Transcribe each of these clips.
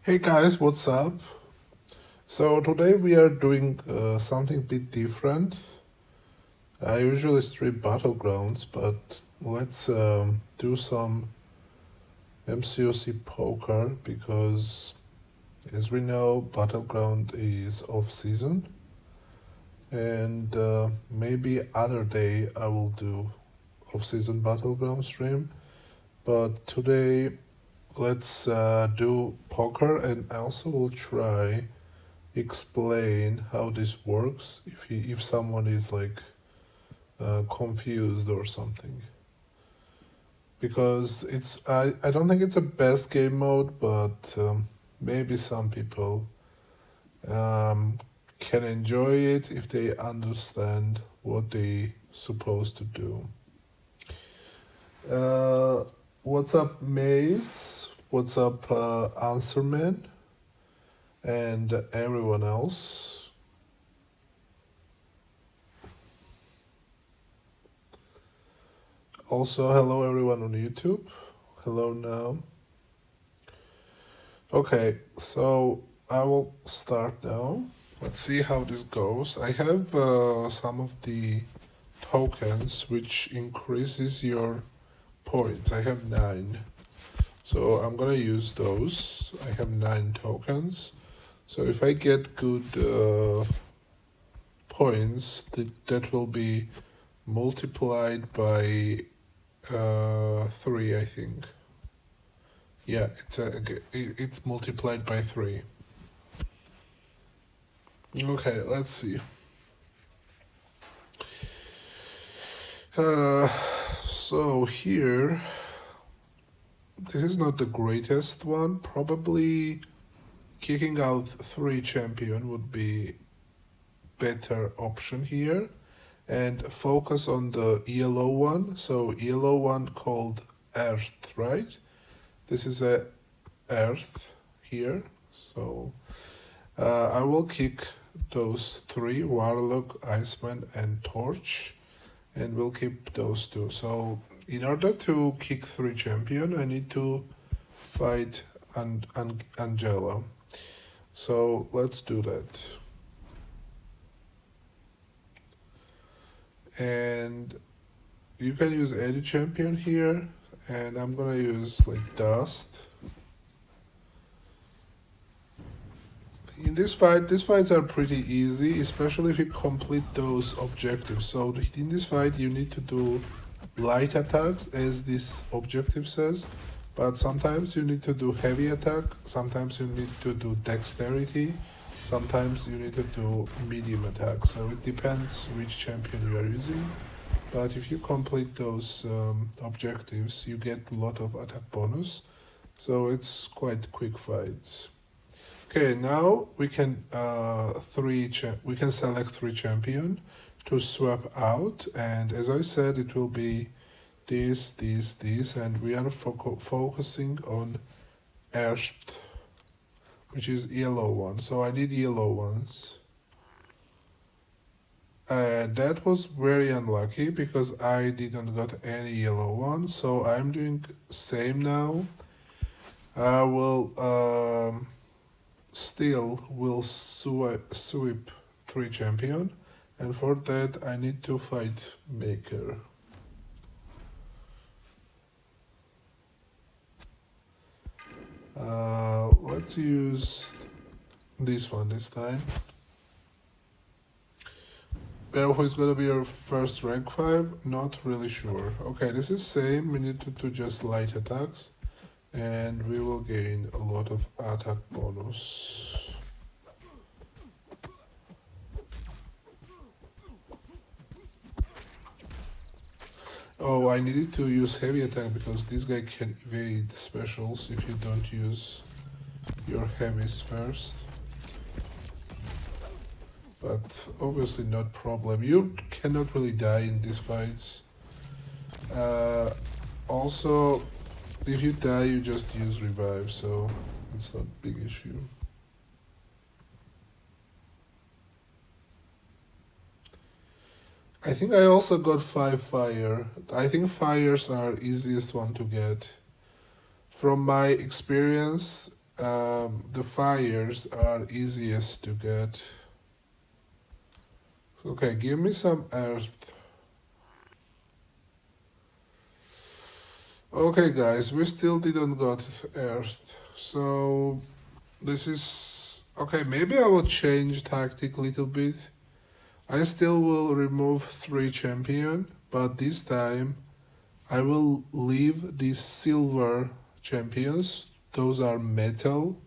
Hey guys, what's up? So today we are doing something a bit different. I usually stream Battlegrounds, but let's do some MCOC poker because, as we know, Battleground is off season, and maybe other day I will do off season Battleground stream. But today, let's do poker, and I also will try explain how this works if someone is like confused or something, because I don't think it's a best game mode, but maybe some people um, can enjoy it if they understand what they supposed to do. What's up, Maze? What's up, Answerman? And everyone else. Also, hello everyone on YouTube. Hello now. Okay, so I will start now. Let's see how this goes. I have some of the tokens which increases your points. I have 9. So I'm gonna use those. I have 9 tokens. So if I get good points, that will be multiplied by 3, I think. Yeah, it's multiplied by 3. Okay, let's see. So here, this is not the greatest one. Probably kicking out 3 champion would be better option here, and focus on the yellow one. So yellow one called Earth, right? This is a Earth here. So I will kick those 3, Warlock, Iceman, and Torch, and we'll keep those 2. So in order to kick 3 champion, I need to fight Angela. So let's do that. And you can use any champion here, and I'm gonna use like Dust. In this fight, these fights are pretty easy, especially if you complete those objectives. So in this fight, you need to do light attacks, as this objective says, but sometimes you need to do heavy attack, sometimes you need to do dexterity, sometimes you need to do medium attack. So it depends which champion you are using, but if you complete those objectives, you get a lot of attack bonus, so it's quite quick fights. Okay, now we can we can select 3 champion to swap out, and as I said, it will be this, and we are focusing on Earth, which is yellow one. So I need yellow ones. And that was very unlucky because I didn't got any yellow ones. So I'm doing same now. I will still will sweep 3 champion, and for that I need to fight Maker. Let's use this one this time. Who is gonna be your first rank 5? Not really sure. Okay, this is same. We need to do just light attacks, and we will gain a lot of attack bonus. Oh, I needed to use heavy attack because this guy can evade specials if you don't use your heavies first. But obviously not problem. You cannot really die in these fights. Also, if you die, you just use revive, so it's not a big issue. I think I also got 5 fire. I think fires are easiest one to get. From my experience, the fires are easiest to get. Okay, give me some earth. Okay, guys, we still didn't got earth. So this is okay. Maybe I will change tactic a little bit. I still will remove 3 champion, but this time I will leave these silver champions. Those are metal,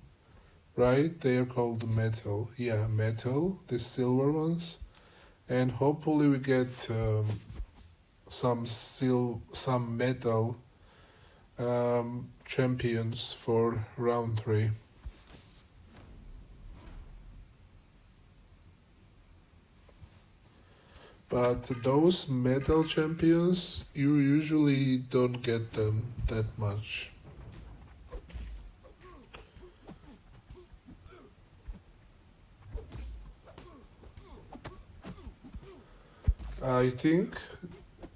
right? They are called metal. Yeah, metal. The silver ones, and hopefully we get some metal champions for round 3. But those metal champions, you usually don't get them that much. I think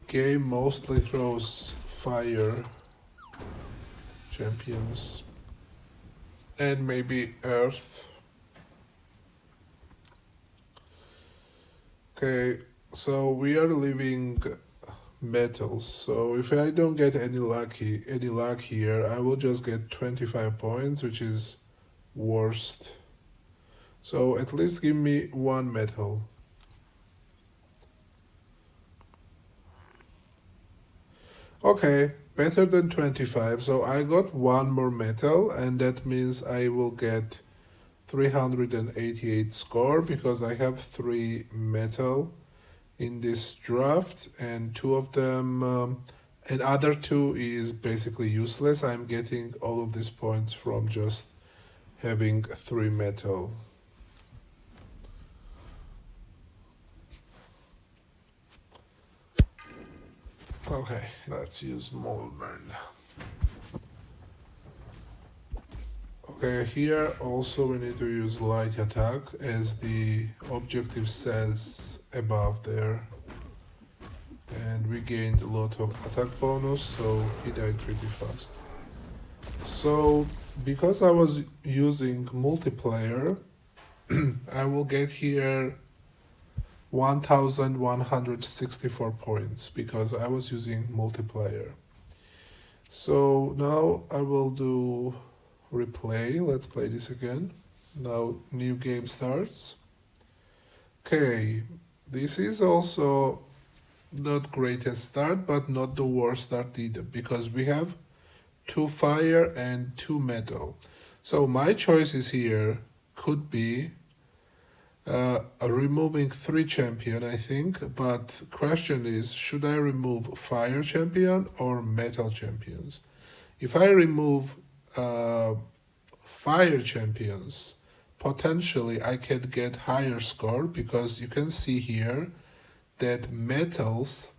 game mostly throws fire champions and maybe earth. Okay, so we are leaving metals. So if I don't get any luck here, I will just get 25 points, which is worst. So at least give me 1 metal. Okay, better than 25. So I got 1 more metal, and that means I will get 388 score because I have 3 metal in this draft, and 2 of them and other 2 is basically useless. I'm getting all of these points from just having 3 metal. Okay, let's use Moldburn. Okay, here also we need to use light attack as the objective says above there. And we gained a lot of attack bonus, so he died pretty fast. So, because I was using multiplayer, I will get here 1164 points because I was using multiplayer. So now I will do replay. Let's play this again. Now new game starts. Okay, this is also not greatest start, but not the worst start either, because we have 2 fire and 2 metal. So my choices here could be removing 3 champion, I think, but question is, should I remove fire champion or metal champions? If I remove fire champions, potentially I can get higher score because you can see here that metals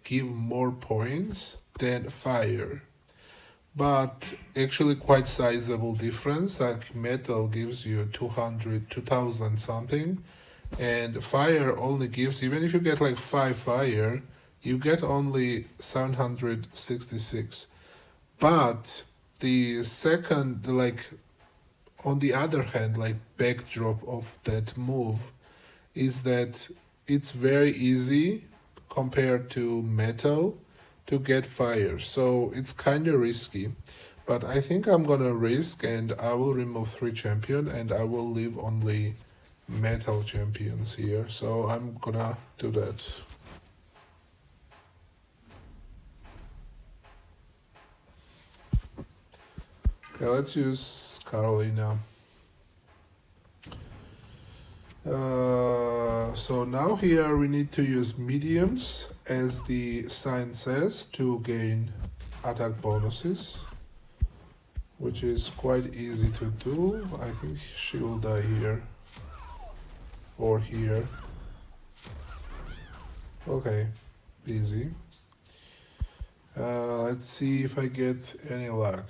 give more points than fire, but actually quite sizable difference. Like metal gives you 2000 something, and fire only gives, even if you get 5 fire, you get only 766. But the second, on the other hand, backdrop of that move is that it's very easy compared to metal to get fire. So it's kind of risky. But I think I'm gonna risk, and I will remove 3 champion and I will leave only metal champions here. So I'm gonna do that. Okay, let's use Carolina. So now here we need to use mediums, as the sign says, to gain attack bonuses, which is quite easy to do. I think she will die here or here. Okay, easy. Let's see if I get any luck.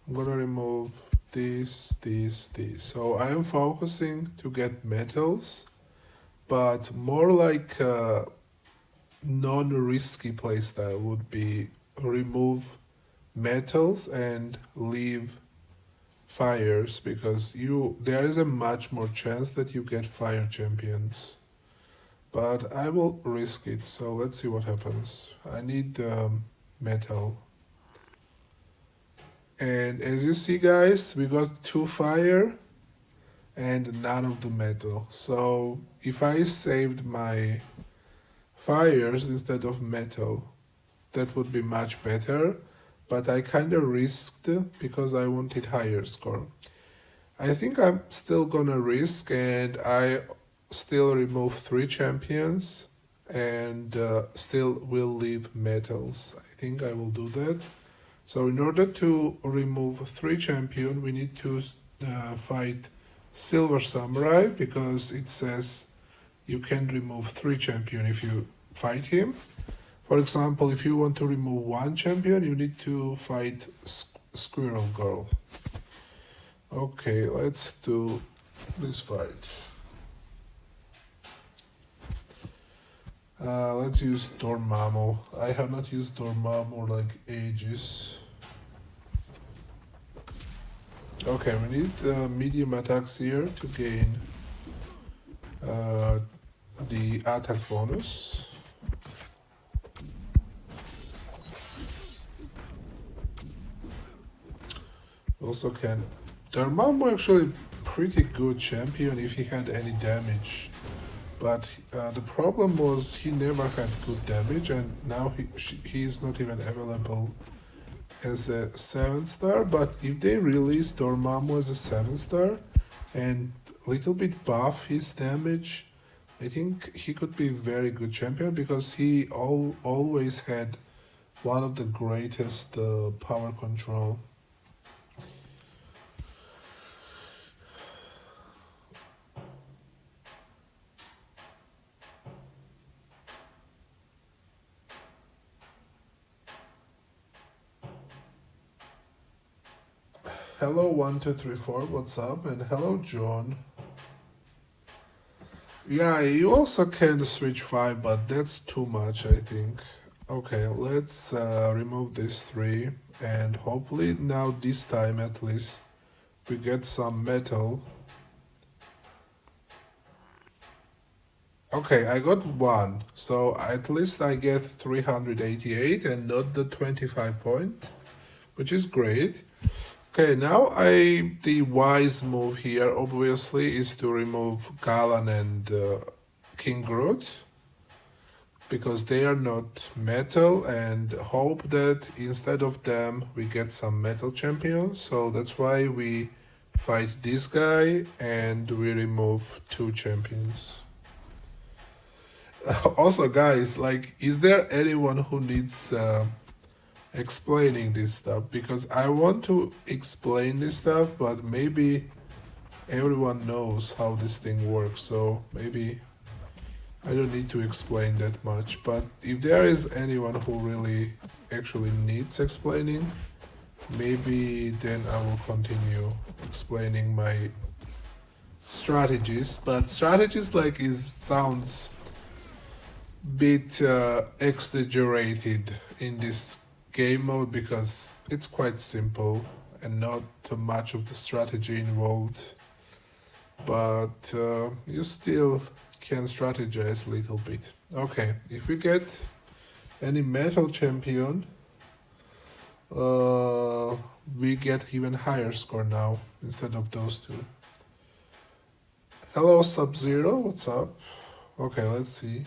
I'm gonna remove this. So I am focusing to get metals, but more like a non-risky playstyle would be remove metals and leave fires, because there is a much more chance that you get fire champions. But I will risk it, so let's see what happens. I need metal. And as you see, guys, we got 2 fire and none of the metal. So if I saved my fires instead of metal, that would be much better. But I kind of risked because I wanted higher score. I think I'm still gonna risk, and I still remove 3 champions and still will leave metals. I think I will do that. So in order to remove 3 champion, we need to fight Silver Samurai, because it says you can remove 3 champion if you fight him. For example, if you want to remove 1 champion, you need to fight Squirrel Girl. Okay, let's do this fight. Let's use Dormammu. I have not used Dormammu like ages. Okay, we need medium attacks here to gain the attack bonus. Also can... Dormammu actually pretty good champion if he had any damage. But the problem was he never had good damage, and now he is not even available as a 7-star. But if they release Dormammu as a 7-star and little bit buff his damage, I think he could be a very good champion, because he always had one of the greatest power control. Hello 1234, what's up? And hello John. Yeah, you also can switch 5, but that's too much, I think. Okay, let's remove these 3, and hopefully now this time at least we get some metal. Okay, I got 1, so at least I get 388 and not the 25 point, which is great. Okay, now the wise move here obviously is to remove Galan and King Groot, because they are not metal, and hope that instead of them we get some metal champions. So that's why we fight this guy and we remove 2 champions. Also, guys, like, is there anyone who needs explaining this stuff? Because I want to explain this stuff, but maybe everyone knows how this thing works, so maybe I don't need to explain that much. But if there is anyone who really actually needs explaining, maybe then I will continue explaining my strategies. But strategies like sounds bit exaggerated in this game mode, because it's quite simple and not too much of the strategy involved, but you still can strategize a little bit. Okay, if we get any metal champion, we get even higher score now instead of those 2. Hello Sub-Zero, what's up? Okay, let's see.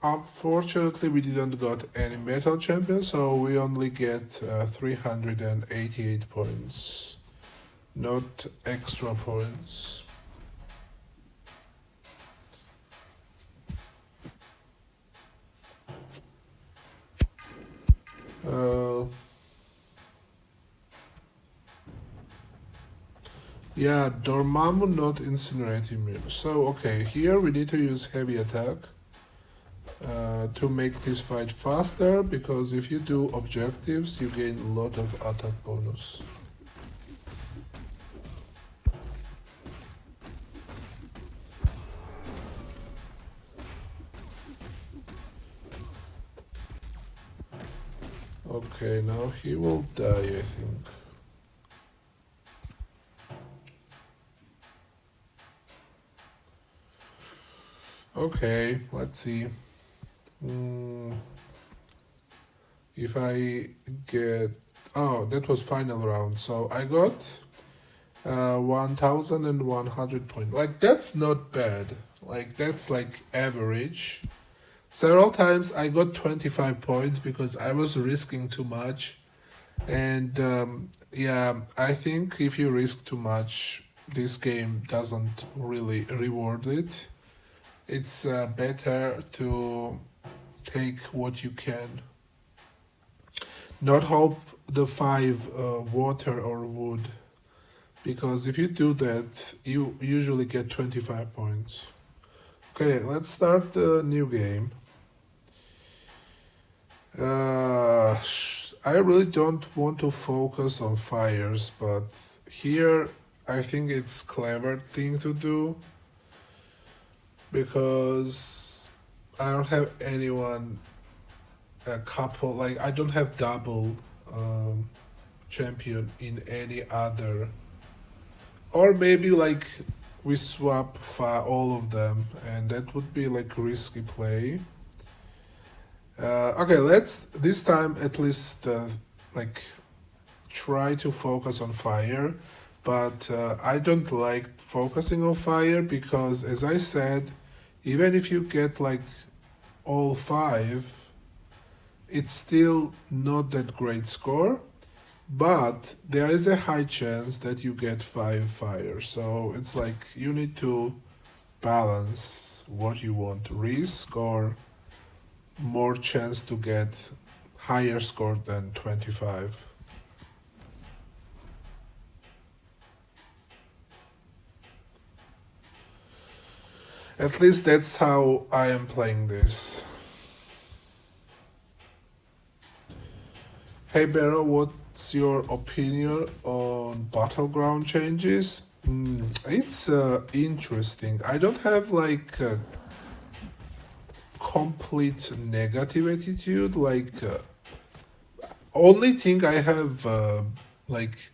Unfortunately, we didn't got any metal champion, so we only get 388 points, not extra points. Yeah, Dormammu not incinerating me. So, okay, here we need to use heavy attack to make this fight faster, because if you do objectives, you gain a lot of attack bonus. Okay, now he will die, I think. Okay, let's see. If I get... Oh, that was final round. So I got 1,100 points. Like, that's not bad. Like, that's like average. Several times I got 25 points because I was risking too much. And yeah, I think if you risk too much, this game doesn't really reward it. It's better to take what you can. Not hope the 5 water or wood, because if you do that, you usually get 25 points. Okay, let's start the new game. I really don't want to focus on fires, but here I think it's clever thing to do because I don't have anyone a couple, like I don't have double champion in any other, or maybe like we swap all of them and that would be like risky play. Okay, let's this time at least like try to focus on fire, but I don't like focusing on fire because, as I said, even if you get like all 5, it's still not that great score, but there is a high chance that you get 5 fire. So it's like you need to balance what you want to risk or more chance to get higher score than 25. At least that's how I am playing this. Hey Barrow, what's your opinion on Battleground changes? It's interesting. I don't have like a complete negative attitude. Like only thing I have like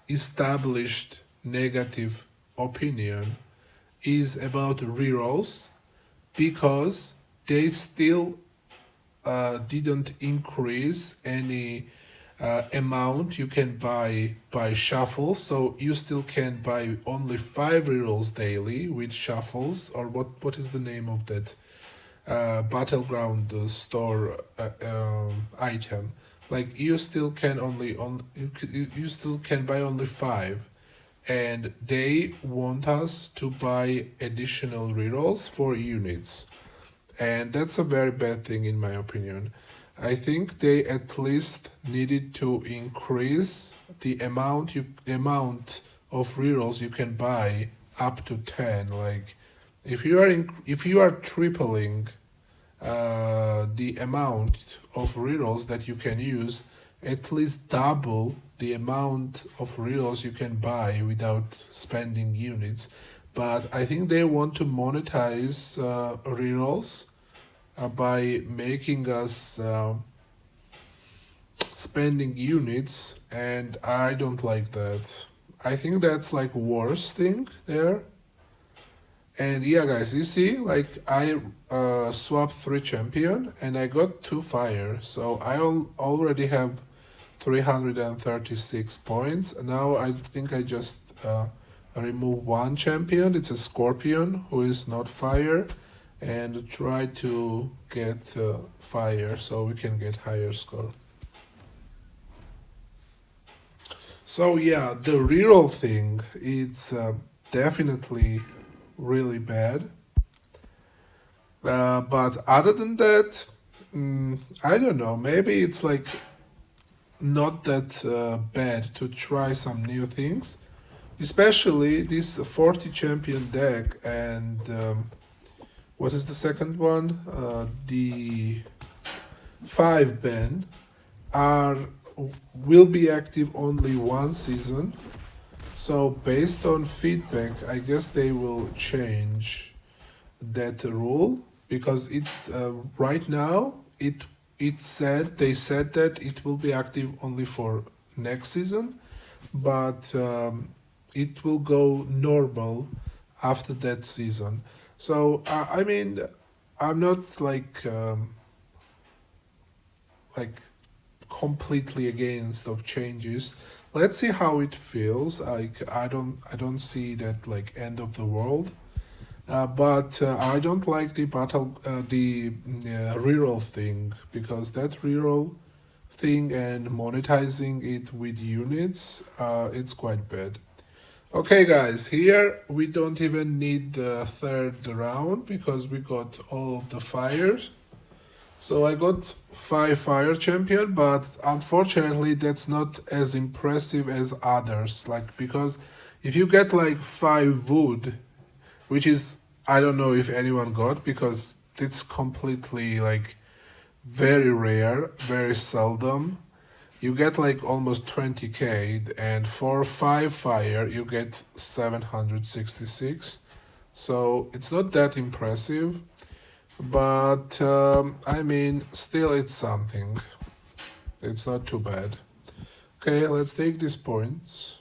established negative opinion is about rerolls because they still didn't increase any amount you can buy by shuffle, so you still can buy only 5 rerolls daily with shuffles, or what is the name of that Battleground store item. Like you still can you still can buy only 5, and they want us to buy additional rerolls for units, and that's a very bad thing in my opinion. I think they at least needed to increase the amount of rerolls you can buy up to 10. Like if you are tripling the amount of rerolls that you can use, at least double the amount of rerolls you can buy without spending units. But I think they want to monetize rerolls by making us spending units, and I don't like that. I think that's like worst thing there. And yeah, guys, you see, like I swapped 3 champion and I got 2 fire, so I already have 336 points. Now I think I just remove 1 champion. It's a scorpion who is not fire, and try to get fire so we can get higher score. So yeah, the reroll thing, it's definitely really bad. But other than that, I don't know, maybe it's like not that bad to try some new things, especially this 40 champion deck and what is the second one? The 5 ban will be active only 1 season. So based on feedback, I guess they will change that rule, because it's right now they said that it will be active only for next season, but it will go normal after that season. So I mean, I'm not like completely against of changes. Let's see how it feels. Like I don't see that like end of the world. But I don't like the reroll thing, because that reroll thing and monetizing it with units, it's quite bad. Okay, guys, here we don't even need the third round because we got all of the fires. So I got 5 fire champion, but unfortunately that's not as impressive as others. Like, because if you get like 5 wood, which is, I don't know if anyone got, because it's completely like very rare, very seldom. You get like almost 20k, and for 5 fire you get 766. So it's not that impressive, but I mean, still it's something. It's not too bad. Okay, let's take these points.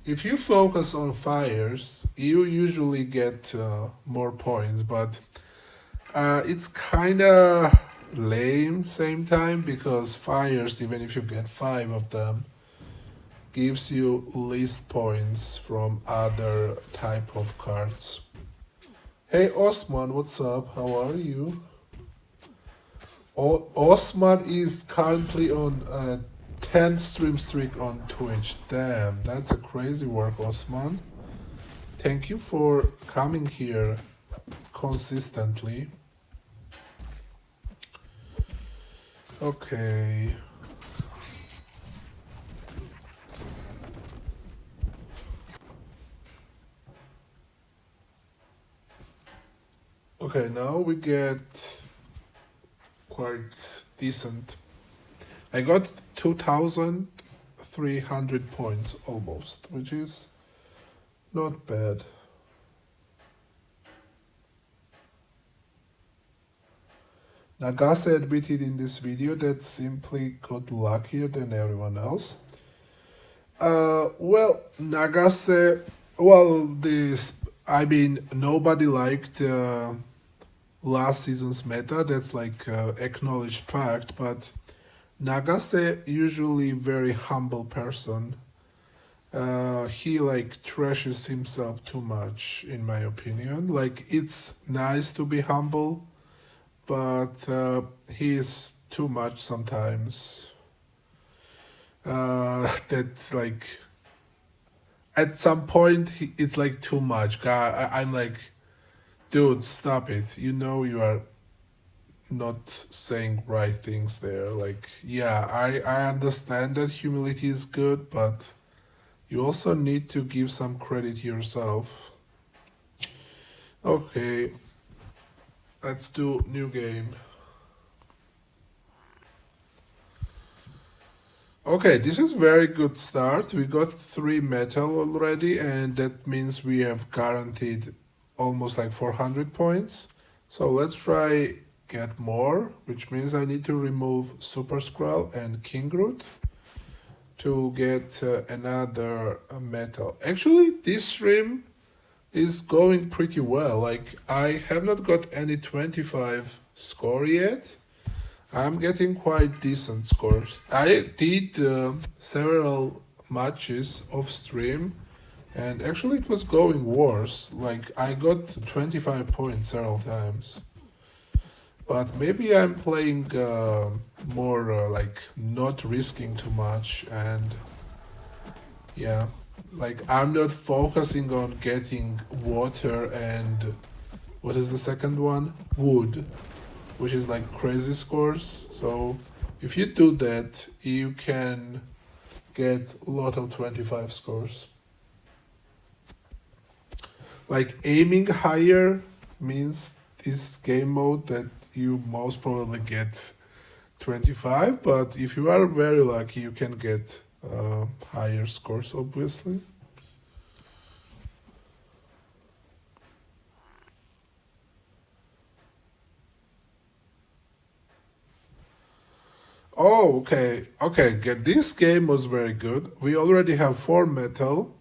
If you focus on fires, you usually get more points, but it's kind of lame same time, because fires, even if you get 5 of them, gives you least points from other type of cards. Hey Osman, what's up? How are you? Osman is currently on a 10 stream streak on Twitch. Damn, that's a crazy work, Osman. Thank you for coming here consistently. Okay. Okay, now we get quite decent. I got 2,300 points almost, which is not bad. Nagase admitted in this video that simply got luckier than everyone else. Well, Nagase, I mean, nobody liked last season's meta, that's like acknowledged fact, but Nagase usually very humble person. He like trashes himself too much, in my opinion. Like, it's nice to be humble, but he is too much sometimes. That's like, at some point it's like too much. I'm like, dude, stop it. You know you are not saying right things there. Like, yeah, I understand that humility is good, but you also need to give some credit to yourself. Okay, let's do new game. Okay, this is very good start. We got 3 metal already, and that means we have guaranteed almost like 400 points. So let's try get more, which means I need to remove Super Skrull and King Root to get another metal. Actually, this stream is going pretty well. Like, I have not got any 25 score yet. I'm getting quite decent scores. I did several matches off stream, and actually it was going worse. Like, I got 25 points several times. But maybe I'm playing more like not risking too much, and yeah, like I'm not focusing on getting water and what is the second one? Wood, which is like crazy scores. So if you do that, you can get a lot of 25 scores. Like, aiming higher means this game mode that you most probably get 25, but if you are very lucky, you can get higher scores, obviously. Oh, okay. Okay, this game was very good. We already have 4 metal,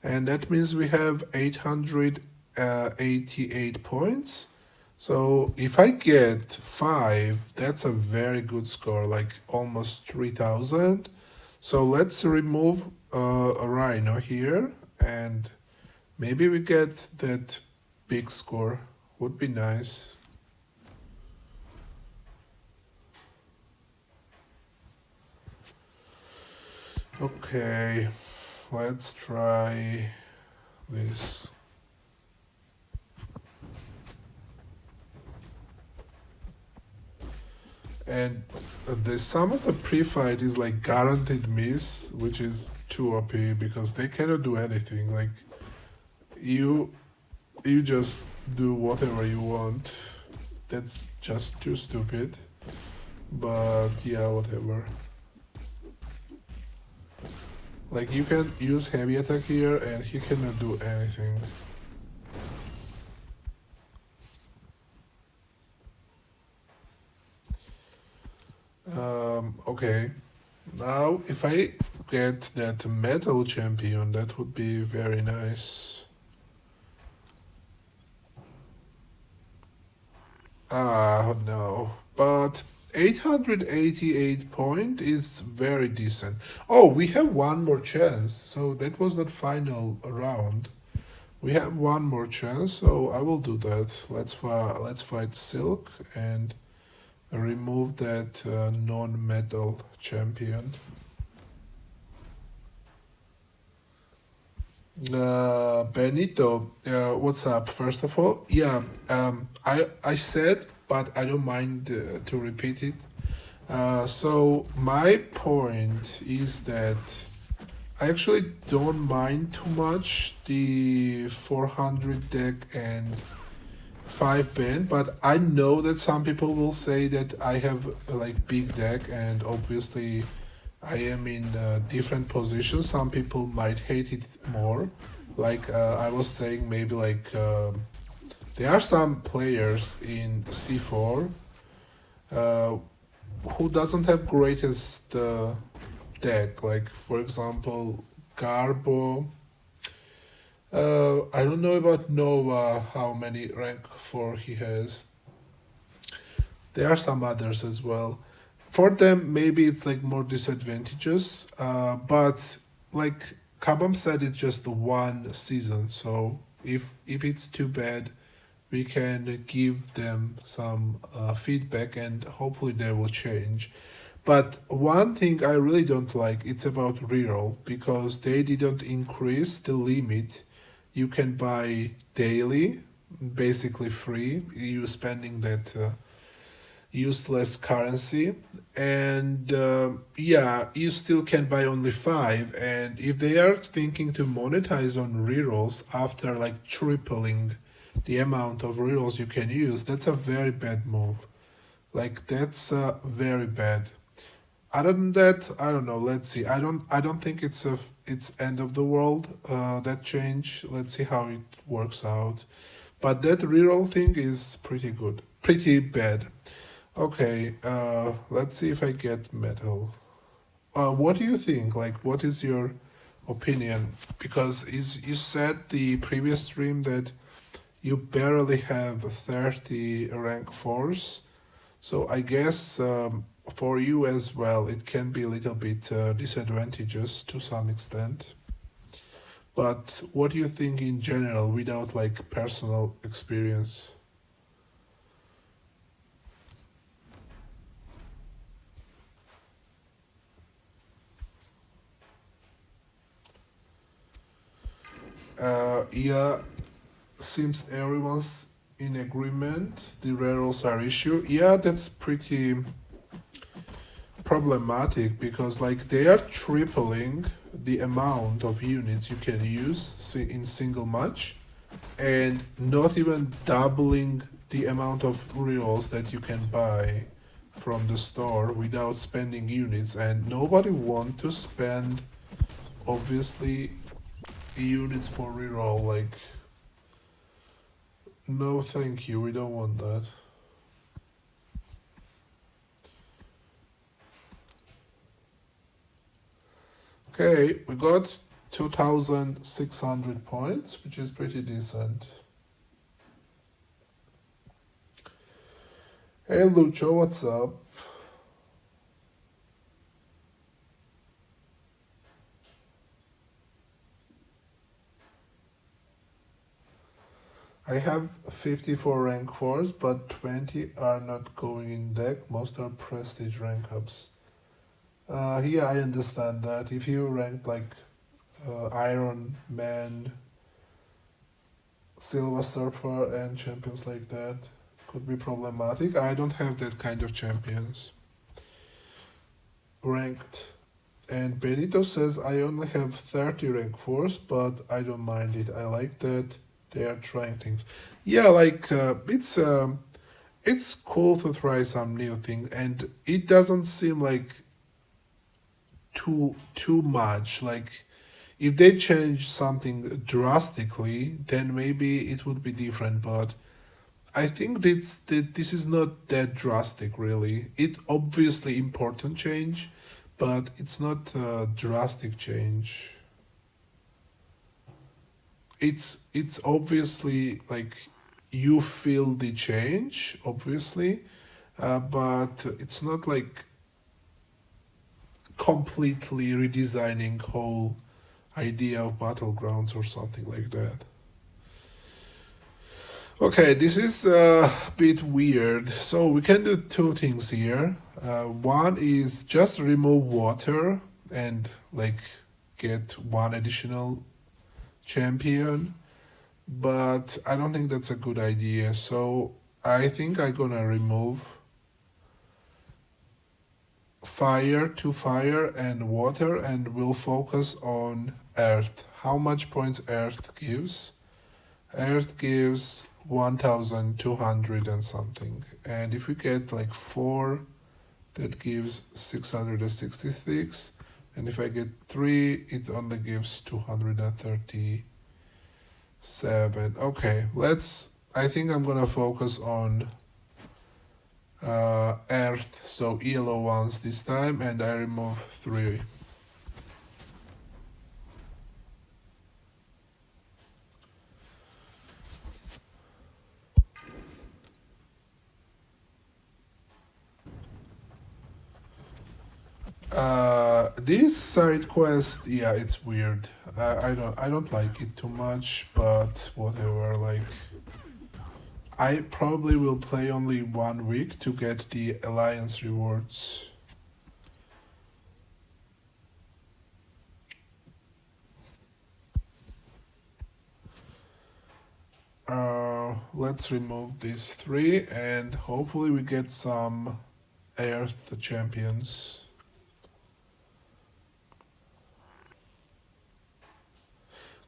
and that means we have 888 points. So if I get 5, that's a very good score, like almost 3000. So let's remove a rhino here, and maybe we get that big score. Would be nice. Okay, let's try this. And the some of the pre-fight is like guaranteed miss, which is too OP because they cannot do anything. Like you you just do whatever you want. That's just too stupid. But yeah, whatever. Like you can use heavy attack here and he cannot do anything. Okay. Now if I get that metal champion, that would be very nice. Ah, no. But 888 point is very decent. Oh, we have one more chance. So that was not final round. We have one more chance, so I will do that. Let's fight Silk and remove that non-metal champion. Benito, what's up? First of all, yeah, I said, but I don't mind to repeat it. So my point is that I actually don't mind too much the 400 deck and 5 band, but I know that some people will say that I have like big deck, and obviously I am in different positions. Some people might hate it more. Like I was saying, maybe like there are some players in C4 uh, who doesn't have greatest deck. Like for example, Garbo. I don't know about Nova, how many rank 4 he has. There are some others as well. For them, maybe it's like more disadvantageous, but like Kabam said, it's just one season. So if it's too bad, we can give them some feedback and hopefully they will change. But one thing I really don't like, it's about reroll because they didn't increase the limit. You can buy daily, basically free. You spending that useless currency, and yeah, you still can buy only 5. And if they are thinking to monetize on rerolls after like tripling the amount of rerolls you can use, that's a very bad move. Like that's very bad. Other than that, I don't know. Let's see. I don't think it's end of the world. That change. Let's see how it works out. But that reroll thing is pretty good. Pretty bad. Okay. Let's see if I get metal. What do you think? Like, what is your opinion? Because is you said the previous stream that you barely have 30 rank 4s. So I guess for you as well, it can be a little bit disadvantageous to some extent. But what do you think in general without like personal experience? Yeah, seems everyone's in agreement. The rerolls are issue. Yeah, that's pretty problematic because like they are tripling the amount of units you can use in single match and not even doubling the amount of rerolls that you can buy from the store without spending units, and nobody want to spend obviously units for reroll. Like no thank you, we don't want that. Okay, we got 2,600 points, which is pretty decent. Hey Lucho, what's up? I have 54 rank 4s, but 20 are not going in deck. Most are prestige rank ups. Yeah, I understand that. If you rank like Iron Man, Silver Surfer, and champions like that, could be problematic. I don't have that kind of champions ranked. And Benito says I only have 30 rank 4s, but I don't mind it. I like that they are trying things. Yeah, like it's cool to try some new thing, and it doesn't seem like too much. Like if they change something drastically, then maybe it would be different. But I think this is not that drastic, really. It obviously important change, but it's not a drastic change. It's obviously like you feel the change, obviously, but it's not like completely redesigning whole idea of battlegrounds or something like that. Okay, this is a bit weird. So we can do two things here. One is just remove water and like get one additional champion, but I don't think that's a good idea. So I think I'm gonna remove fire to fire and water, and we'll focus on earth. How much points earth gives? Earth gives 1,200 and something. And if we get like 4, that gives 666. And if I get 3, it only gives 237. Okay, I think I'm gonna focus on earth, so yellow ones this time, and I remove 3. This side quest, yeah, it's weird. I don't like it too much, but whatever. Like, I probably will play only 1 week to get the alliance rewards. Let's remove these 3 and hopefully we get some Earth champions.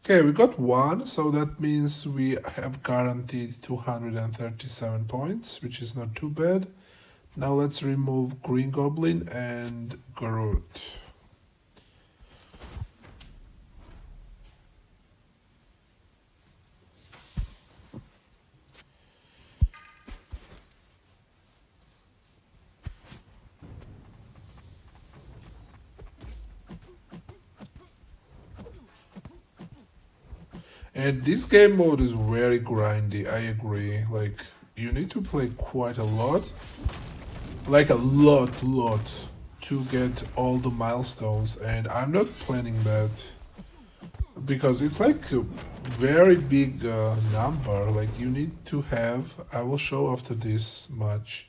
Okay, we got 1, so that means we have guaranteed 237 points, which is not too bad. Now let's remove Green Goblin and Groot. And this game mode is very grindy, I agree. Like, you need to play quite a lot. Like a lot, to get all the milestones. And I'm not planning that. Because it's like a very big number. Like, you need to have... I will show after this much.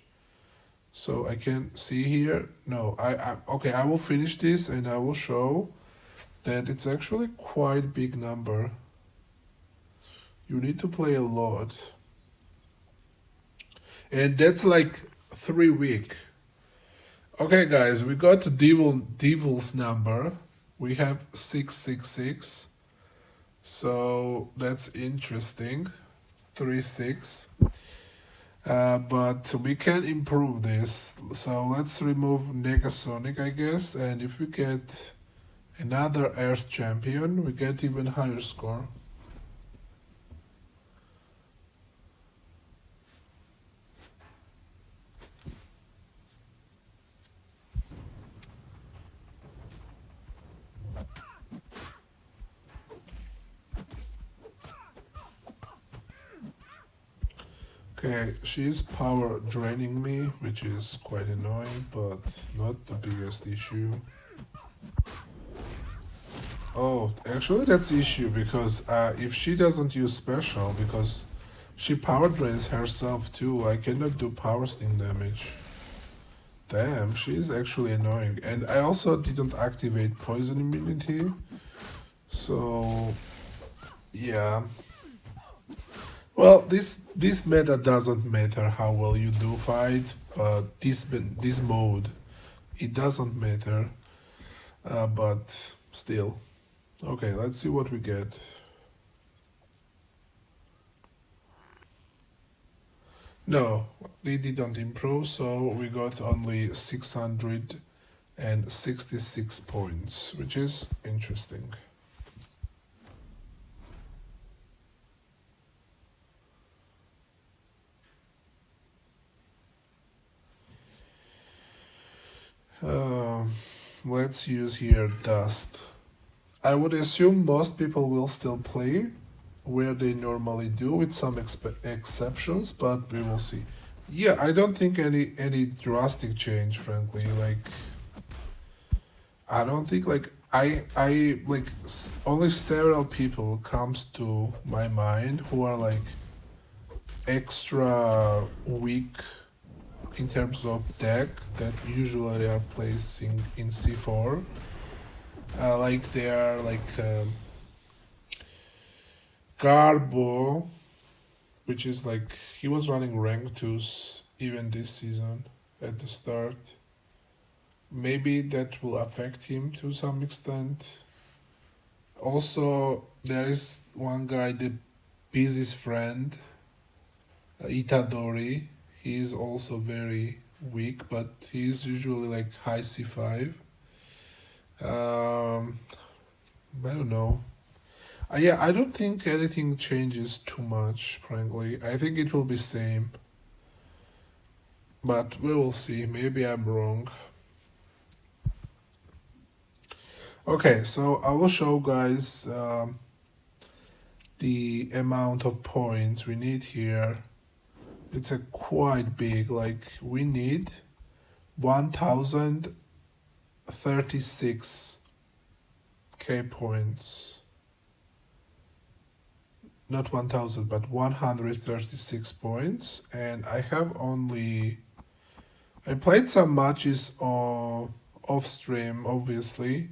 So I can see here. No, okay, I will finish this and I will show that it's actually quite big number. You need to play a lot. And that's like 3 weeks. Okay, guys, we got Devil's number. We have 666. So that's interesting. 36. But we can improve this. So let's remove Negasonic, I guess. And if we get another Earth champion, we get even higher score. Okay, she's power draining me, which is quite annoying, but not the biggest issue. Oh, actually that's the issue because if she doesn't use special, because she power drains herself too, I cannot do power sting damage. Damn, she's actually annoying. And I also didn't activate poison immunity, so yeah. Well, this meta doesn't matter how well you do fight, but this mode it doesn't matter. But still, okay. Let's see what we get. No, they didn't improve, so we got only 666 points, which is interesting. Let's use here Dust. I would assume most people will still play where they normally do, with some exceptions, but we will see. Yeah, I don't think any drastic change, frankly. Like, I don't think like I like only several people comes to my mind who are like extra weak in terms of deck that usually are placing in C4. Like they are like Garbo, which is like he was running rank 2s even this season at the start. Maybe that will affect him to some extent. Also, there is one guy, the busy's friend, Itadori. He is also very weak, but he is usually like high C5. I don't know. Yeah, I don't think anything changes too much, frankly. I think it will be same. But we will see. Maybe I'm wrong. Okay, so I will show guys the amount of points we need here. It's a quite big, like we need 1036k points. Not 1000, but 136 points. And I have only... I played some matches off stream, obviously.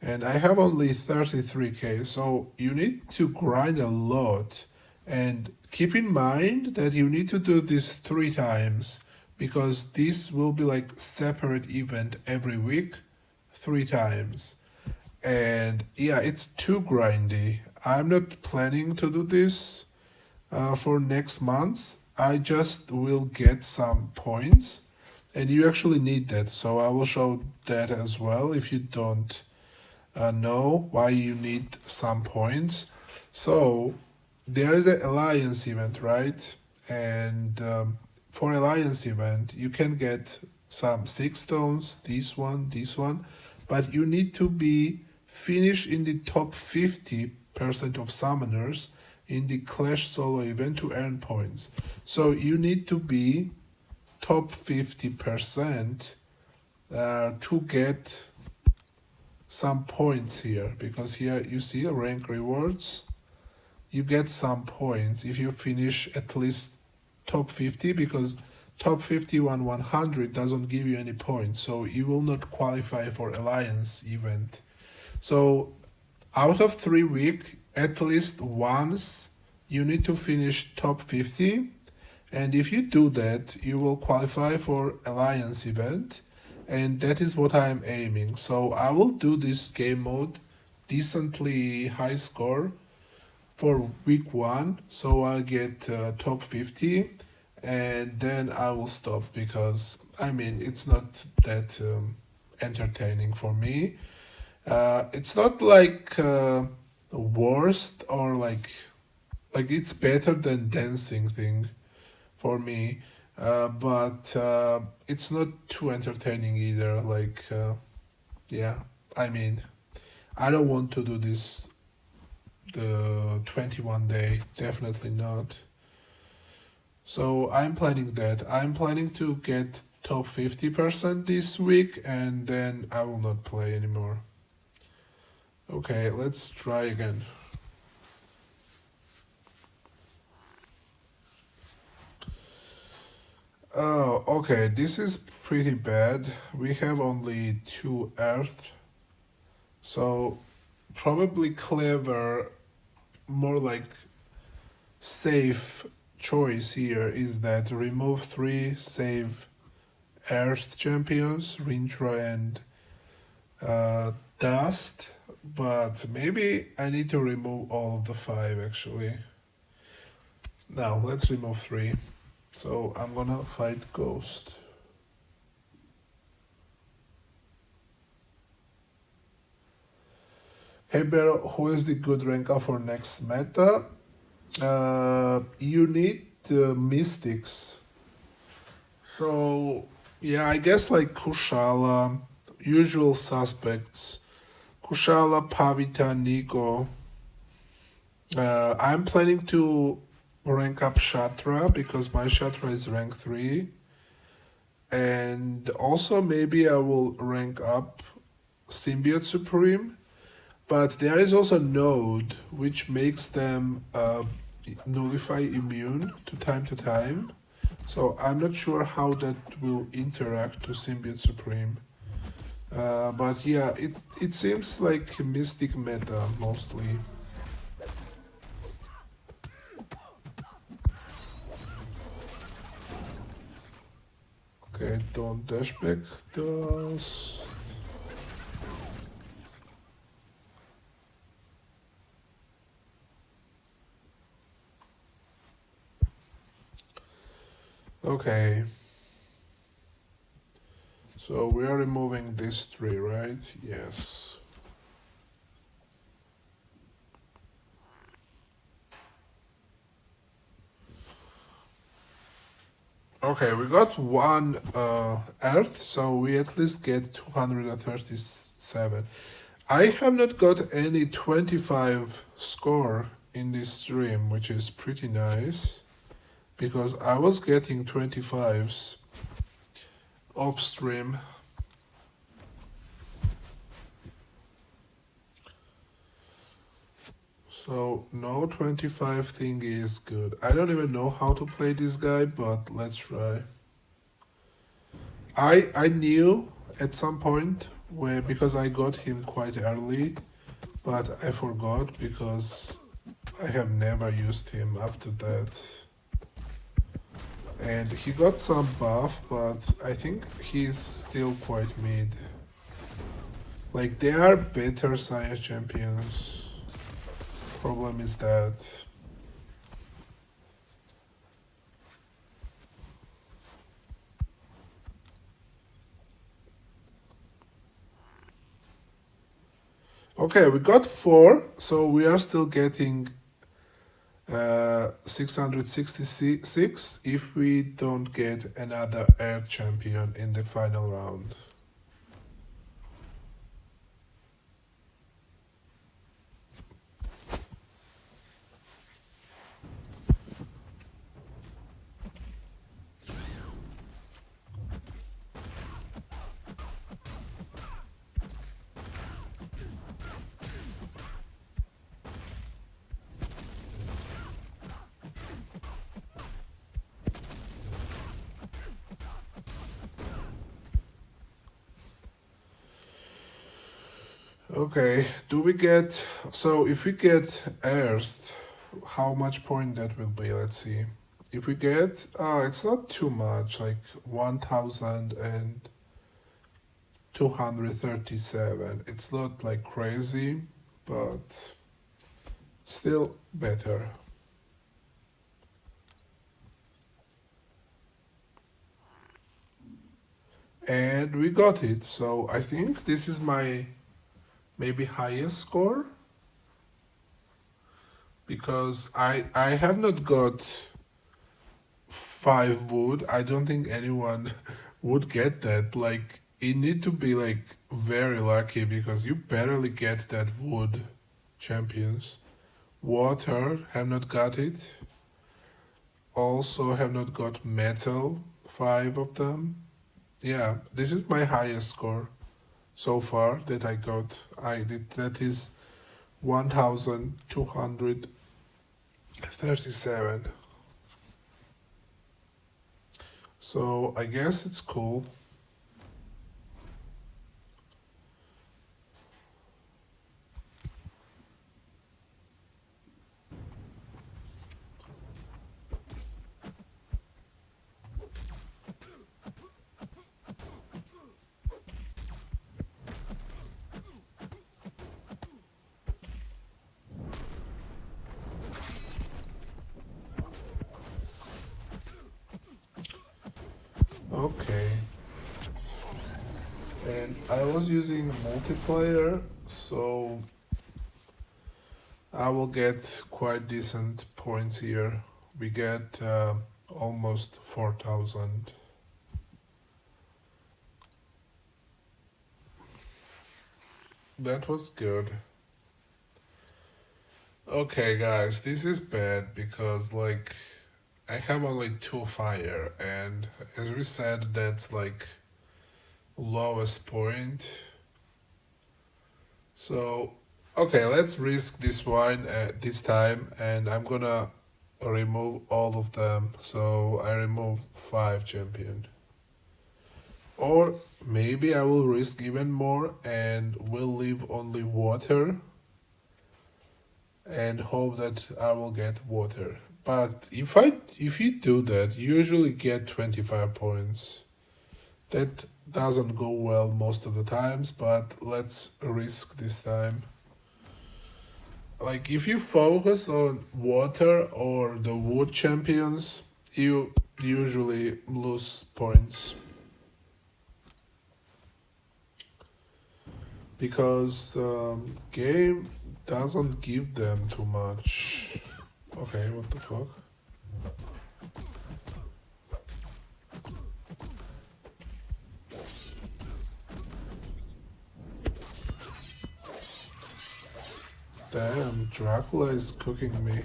And I have only 33k, so you need to grind a lot. And keep in mind that you need to do this 3 times, because this will be like separate event every week, 3 times. And yeah, it's too grindy. I'm not planning to do this for next month. I just will get some points, and you actually need that. So I will show that as well if you don't know why you need some points. So there is an alliance event, right? And for alliance event you can get some 6 stones, this one, but you need to be finished in the top 50% of summoners in the Clash solo event to earn points. So you need to be top 50% to get some points here, because here you see rank rewards. You get some points if you finish at least top 50, because top 51 100 doesn't give you any points, so you will not qualify for alliance event. So out of 3 weeks, at least once you need to finish top 50, and if you do that you will qualify for alliance event, and that is what I'm aiming. So I will do this game mode decently high score for week 1, so I get top 50, and then I will stop, because I mean it's not that entertaining for me. It's not like worst, or like it's better than dancing thing for me, but it's not too entertaining either. Like yeah, I mean I don't want to do this the 21 day, definitely not. So I'm planning that. I'm planning to get top 50% this week and then I will not play anymore. Okay, let's try again. Oh, okay, this is pretty bad. We have only 2 earth. So probably clever, more like safe choice here is that remove 3, save earth champions, Rintra and Dust. But maybe I need to remove all of the 5 actually. Now let's remove 3. So I'm gonna fight Ghost. Hey Bero, who is the good rank up for next meta? You need Mystics. So yeah, I guess like Kushala, usual suspects. Kushala, Pavita, Nico. I'm planning to rank up Shatra because my Shatra is rank 3. And also maybe I will rank up Symbiote Supreme. But there is also Node, which makes them nullify immune to time. So I'm not sure how that will interact to Symbiote Supreme. But yeah, it seems like Mystic meta mostly. Okay, don't dash back those. Okay. So we are removing these 3, right? Yes. Okay, we got 1 Earth, so we at least get 237. I have not got any 25 score in this stream, which is pretty nice, because I was getting 25s off stream. So no 25 thing is good. I don't even know how to play this guy, but let's try. I knew at some point where, because I got him quite early, but I forgot because I have never used him after that. And he got some buff, but I think he's still quite mid. Like, they are better science champions. Problem is that okay, we got 4, so we are still getting 666 if we don't get another air champion in the final round. Okay, do we get, so if we get Earth, how much point that will be? Let's see. If we get, it's not too much, like 1,237. It's not like crazy, but still better. And we got it, so I think this is my maybe highest score, because I have not got 5 wood. I don't think anyone would get that. Like, it need to be like very lucky, because you barely get that wood champions. Water, have not got it. also have not got metal, 5 of them. Yeah, this is my highest score so far that I got. I did that is 1237. So I guess it's cool. Okay. And I was using multiplayer, so I will get quite decent points here. We get almost 4,000. That was good. Okay, guys, this is bad because, like, I have only 2 fire, and as we said, that's like lowest point. So, okay, let's risk this one this time, and I'm gonna remove all of them. So I remove 5 champion. Or maybe I will risk even more and will leave only water and hope that I will get water. But if you do that, you usually get 25 points. That doesn't go well most of the times, but let's risk this time. Like if you focus on water or the wood champions, you usually lose points. Because game doesn't give them too much. Okay, what the fuck? Damn, Dracula is cooking me.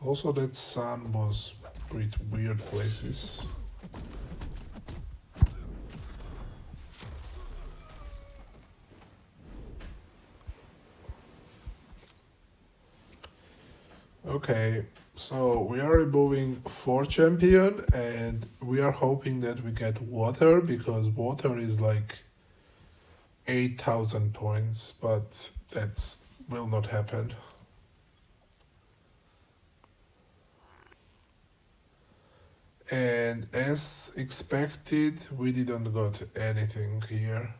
Also, that sun was pretty weird places. Okay, so we are removing 4 champion and we are hoping that we get water because water is like 8,000 points, but that's will not happen. And as expected, we didn't got anything here.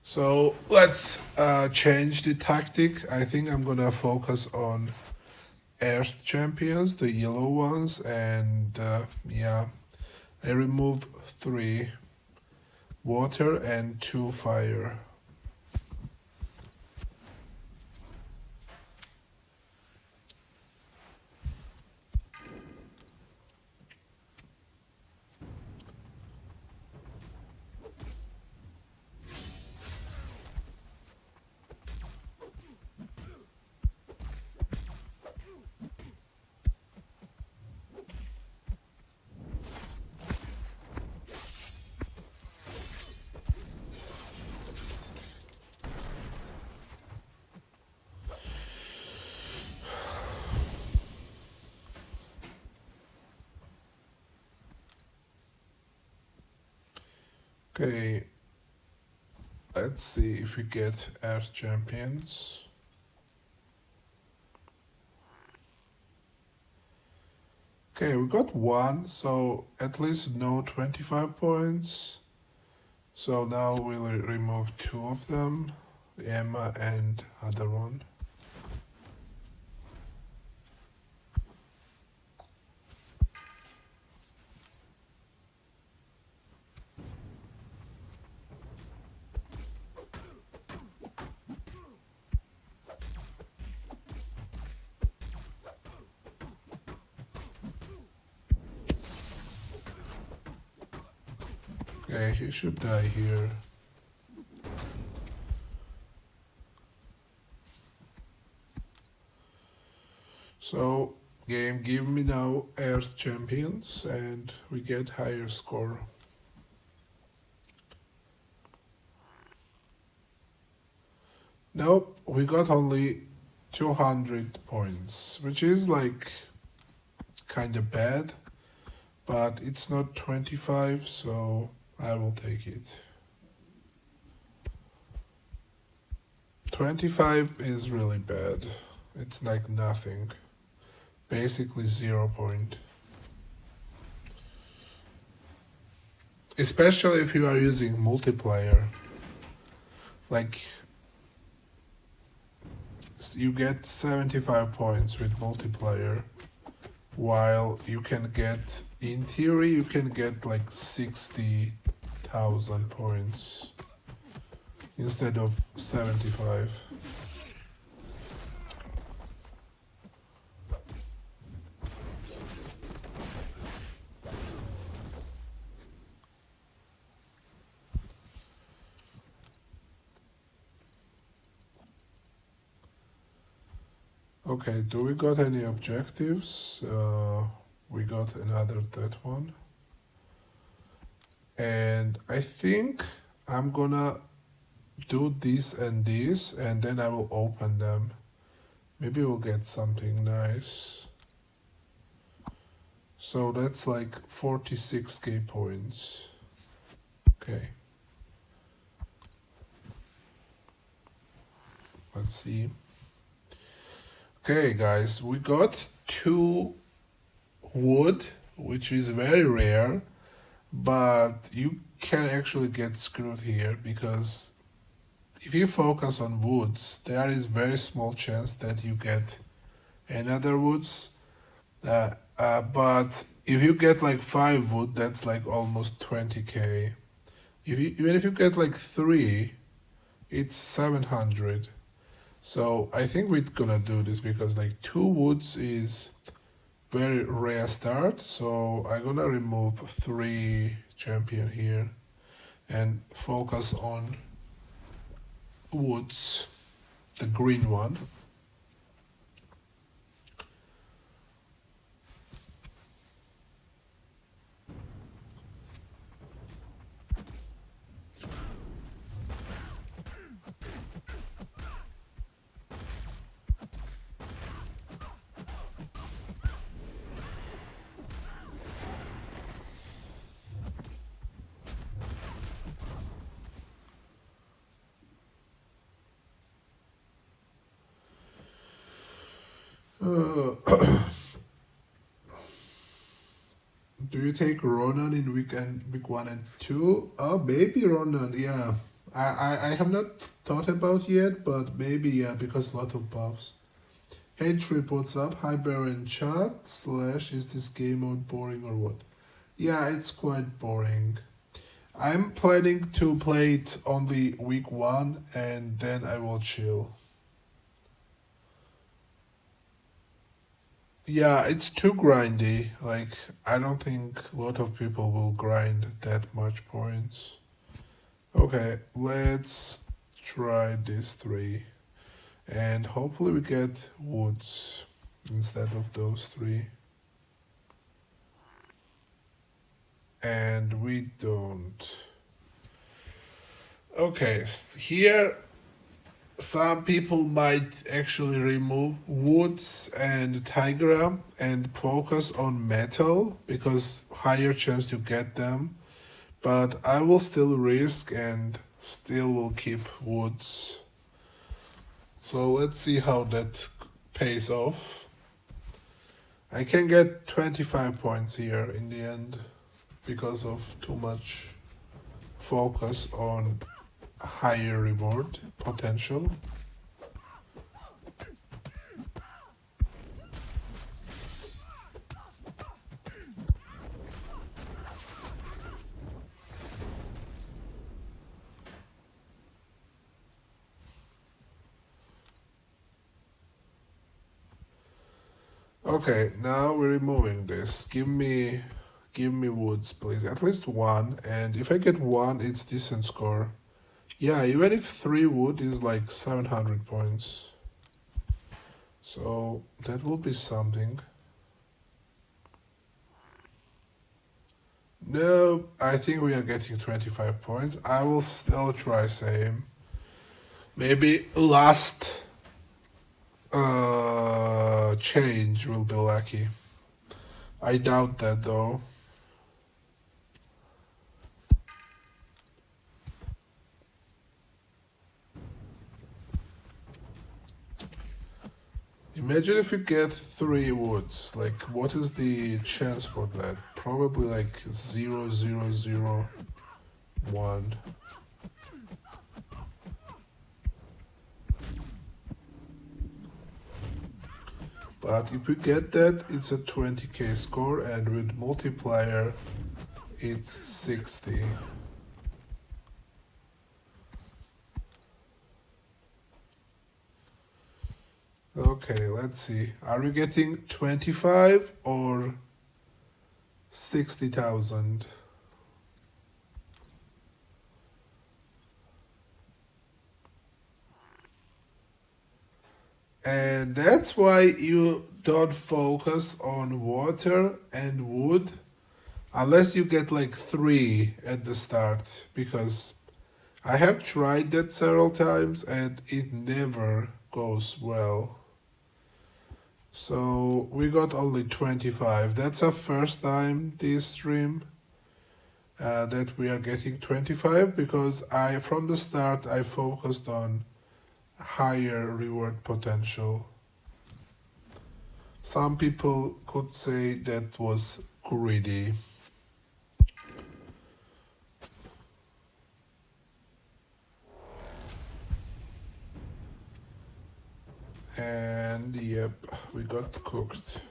So let's change the tactic. I think I'm gonna focus on Earth champions, the yellow ones, and yeah, I remove 3 water and 2 fire. Okay, let's see if we get Earth champions. Okay, we got 1, so at least no 25 points. So now we'll remove 2 of them, Emma and other one. Okay, he should die here. So game, give me now Earth Champions and we get higher score. Nope, we got only 200 points, which is like kind of bad, but it's not 25, so I will take it. 25 is really bad. It's like nothing. Basically 0 point. Especially if you are using multiplayer. Like, you get 75 points with multiplayer, while you can get, in theory, you can get like 60,000 points instead of 75. Okay, do we got any objectives? We got another that one. And I think I'm gonna do this and this, and then I will open them. Maybe we'll get something nice. So that's like 46k points. Okay. Let's see. Okay, guys, we got 2 wood, which is very rare, but you can actually get screwed here because if you focus on woods, there is very small chance that you get another woods. But if you get like 5 wood, that's like almost 20k. Even if you get like 3, it's 700. So I think we're gonna do this because like 2 woods is very rare start. So I'm gonna remove 3 champion here and focus on woods, the green one. Do you take Ronan in week 1 and 2? Oh, maybe Ronan, yeah. I have not thought about yet, but maybe, yeah, because a lot of buffs. Hey Trip, what's up? Hi Baron chat. / is this game mode boring or what? Yeah, it's quite boring. I'm planning to play it only week 1 and then I will chill. Yeah, it's too grindy. Like, I don't think a lot of people will grind that much points. Okay, let's try these 3. And hopefully we get woods instead of those 3. And we don't. Okay, here some people might actually remove woods and tigra and focus on metal because higher chance to get them. But I will still risk and still will keep woods. So let's see how that pays off. I can get 25 points here in the end because of too much focus on higher reward potential. Okay, now we're removing this. Give me woods, please. At least 1, and if I get 1, it's decent score. Yeah, even if 3 wood is like 700 points. So that will be something. No, I think we are getting 25 points. I will still try same. Maybe last change will be lucky. I doubt that though. Imagine if you get 3 woods. Like, what is the chance for that? Probably like 0.0001. But if we get that, it's a 20k score, and with multiplier, it's 60. Okay, let's see. Are we getting 25 or 60,000? And that's why you don't focus on water and wood unless you get like 3 at the start, because I have tried that several times and it never goes well. So we got only 25. That's our first time this stream that we are getting 25, because from the start I focused on higher reward potential. Some people could say that was greedy. And yep, we got cooked.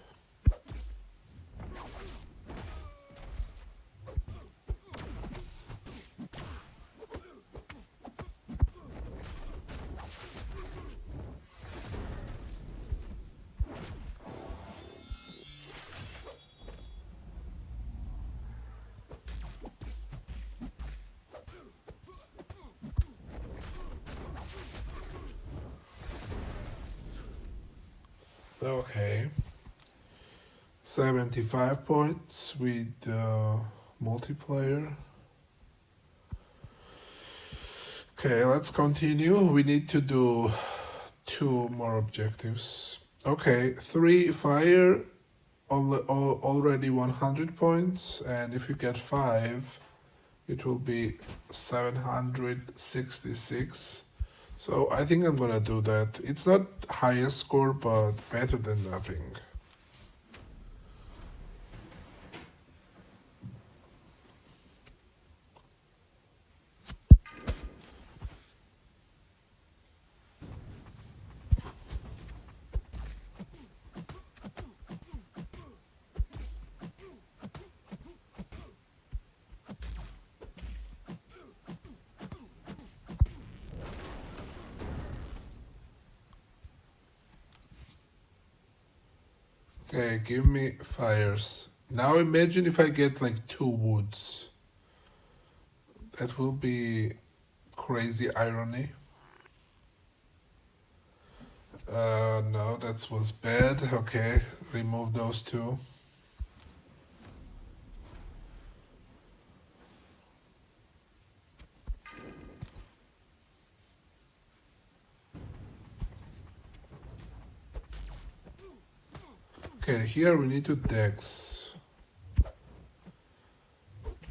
Okay. 75 points with multiplayer. Okay, let's continue. We need to do 2 more objectives. Okay, 3 fire, already 100 points, and if you get 5, it will be 766. So I think I'm gonna do that. It's not highest score, but better than nothing. Okay, give me fires. Now imagine if I get like 2 woods. That will be crazy irony. No, that was bad. Okay, remove those 2. Okay, here we need to dex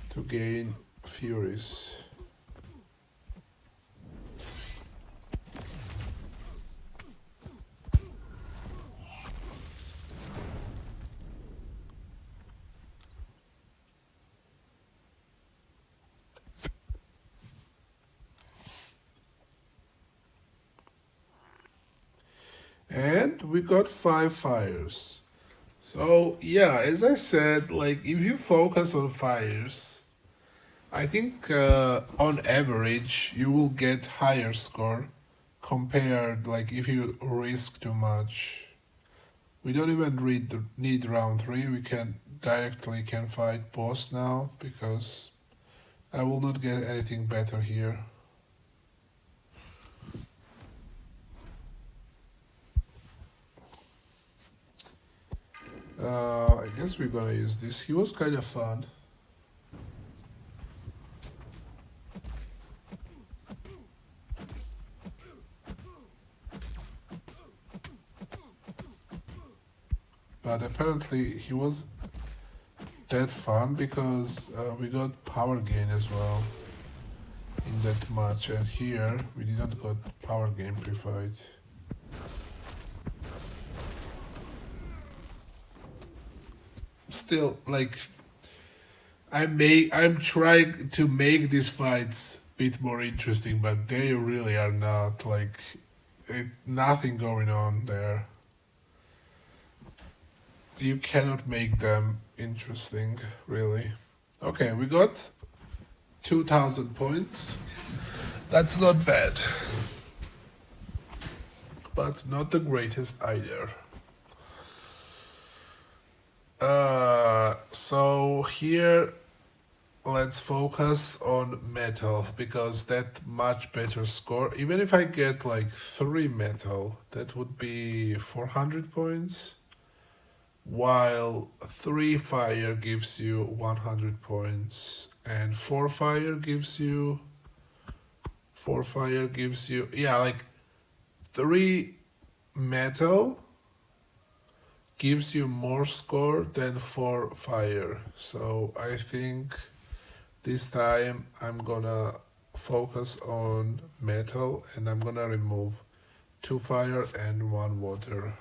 to gain furies. And we got 5 fires. So yeah, as I said, like if you focus on fires, I think on average you will get higher score compared, like if you risk too much. We don't even need round 3. We can fight boss now, because I will not get anything better here. I guess we're gonna use this. He was kind of fun. But apparently he was that fun because we got power gain as well in that match, and here we didn't got power gain pre-fight. Still, like, I'm trying to make these fights a bit more interesting, but they really are not. Like, nothing going on there. You cannot make them interesting, really. Okay, we got 2,000 points. That's not bad, but not the greatest either. So here, let's focus on metal because that much better score. Even if I get like 3 metal, that would be 400 points. While 3 fire gives you 100 points and 4 fire gives you yeah, like 3 metal gives you more score than 4 fire. So I think this time I'm gonna focus on metal and I'm gonna remove 2 fire and 1 water.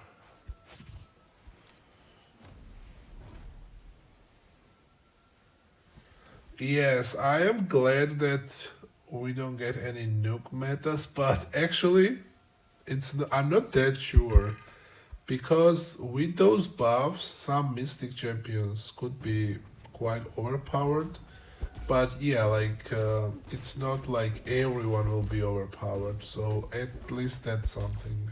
Yes, I am glad that we don't get any nuke metas, but actually, I'm not that sure because with those buffs, some Mystic champions could be quite overpowered. But yeah, like it's not like everyone will be overpowered, so at least that's something.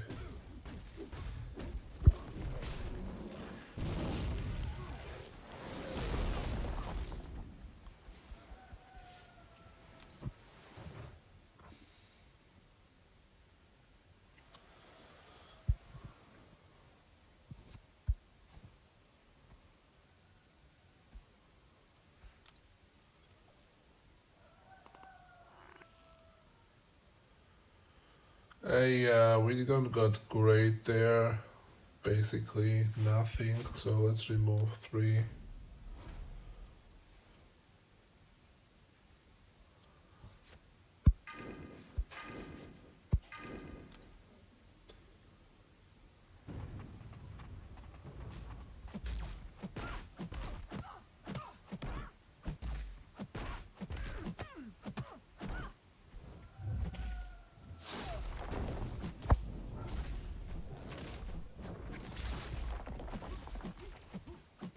Yeah, we didn't got great there. Basically nothing. So let's remove 3.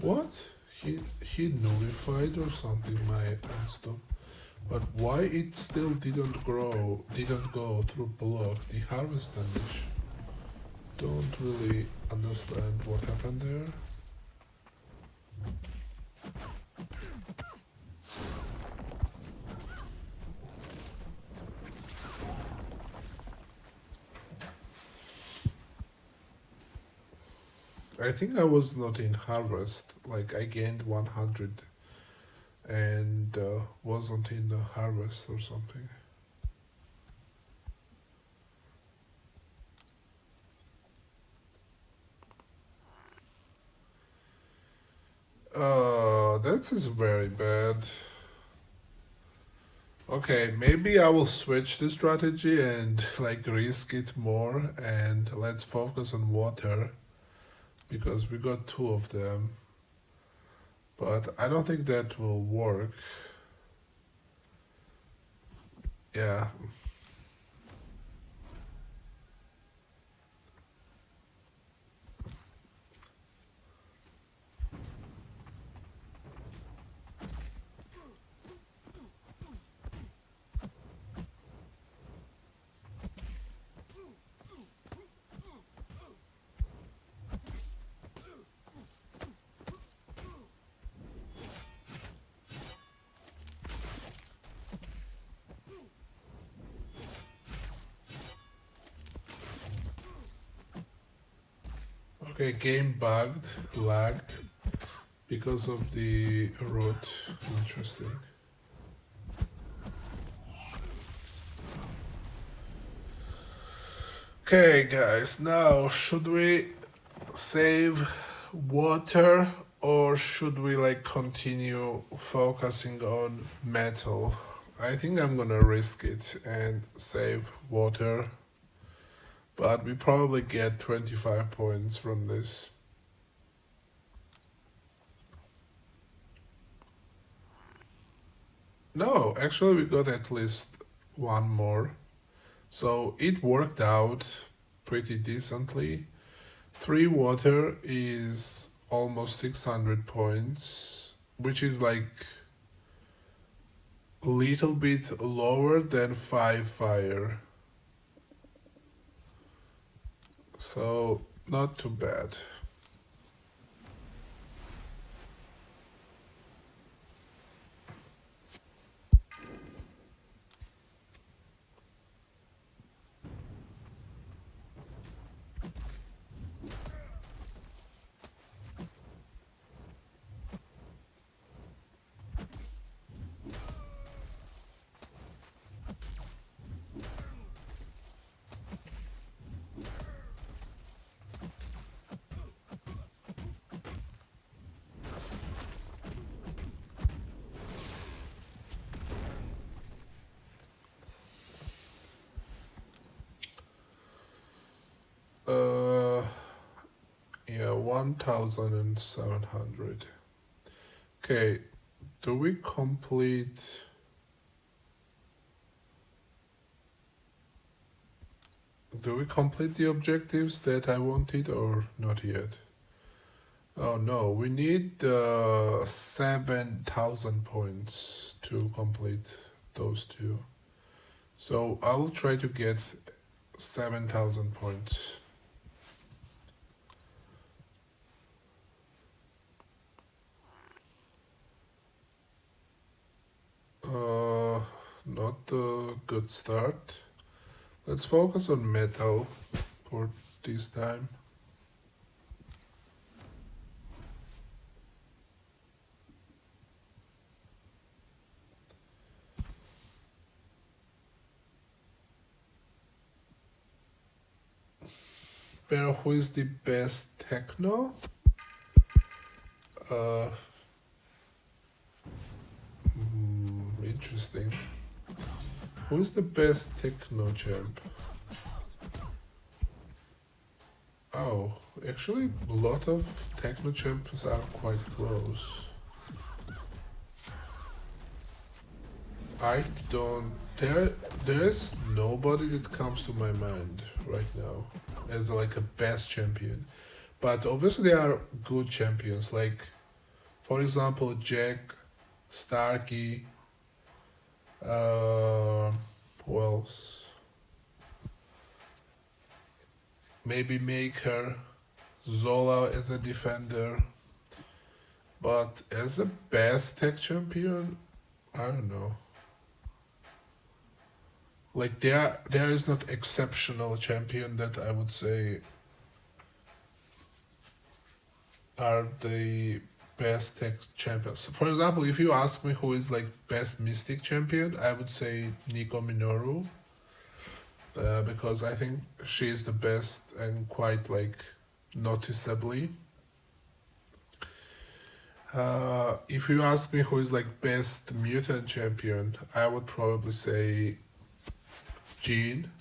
What? He nullified or something my stop. But why it still didn't go through block the harvest damage? Don't really understand what happened there. I think I was not in harvest, like I gained 100 and wasn't in the harvest or something. That is very bad. Okay, maybe I will switch the strategy and like risk it more and let's focus on water because we got 2 of them. But I don't think that will work. Yeah. Okay, game bugged, lagged. because of the root. Interesting. Okay, guys, now should we save water or should we like continue focusing on metal? I think I'm gonna risk it and save water, but we probably get 25 points from this. No, actually, we got at least one more. So it worked out pretty decently. 3 water is almost 600 points, which is like a little bit lower than 5 fire. So, not too bad. Yeah, 1,700. Okay, do we complete... Do we complete the objectives that I wanted or not yet? Oh no, we need 7,000 points to complete those two. So I will try to get 7,000 points. Not a good start. Let's focus on metal for this time. Pero who is the best techno? Interesting. Who is the best techno champ? Oh, actually, a lot of techno champs are quite close. I don't. There is nobody that comes to my mind right now as like a best champion, but obviously there are good champions. Like, for example, Jack, Starkey. Who else? Maybe Maker, Zola as a defender. But as a best tech champion, I don't know. Like there is not exceptional champion that I would say are the best tech champions. For example, if you ask me who is like best mystic champion, I would say Nico Minoru. Because I think she is the best and quite like noticeably. If you ask me who is like best mutant champion, I would probably say Jean.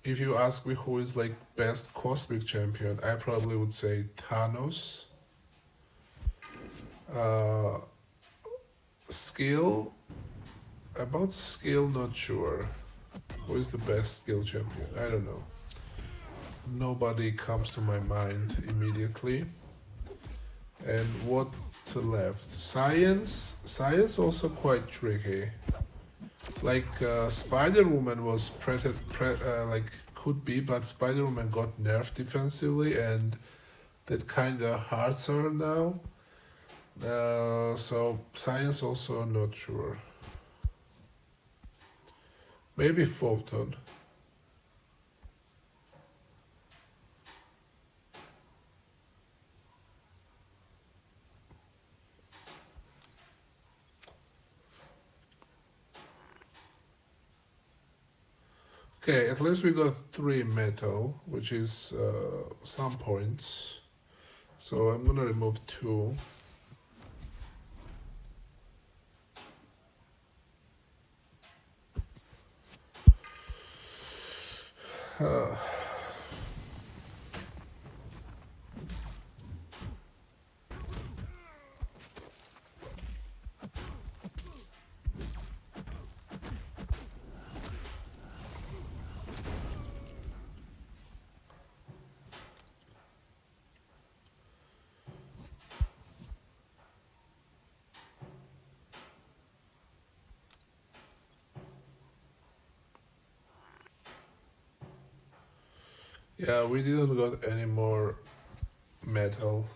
If you ask me who is like best cosmic champion, I probably would say Thanos. Skill, about skill, not sure. Who is the best skill champion? I don't know. Nobody comes to my mind immediately. And what left? Science also quite tricky. Like Spider-Woman was like could be, but Spider-Woman got nerfed defensively, and that kind of hurts her now. So Science also not sure. Maybe Photon. Okay, at least we got 3 metal, which is some points. So I'm gonna remove 2. Uh, yeah, we didn't got any more metal.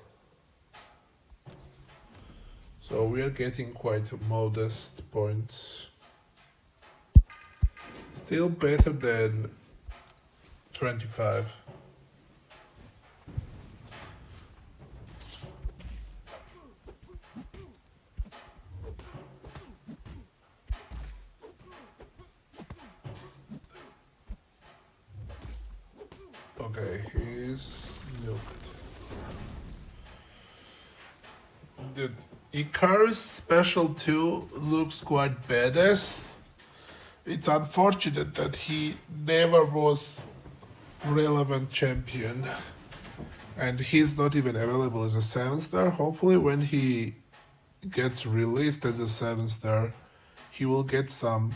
So we are getting quite modest points. Still better than 25. Okay, he's nuked. The Icarus Special 2 looks quite badass. It's unfortunate that he never was relevant champion. And he's not even available as a 7-star. Hopefully when he gets released as a 7-star, he will get some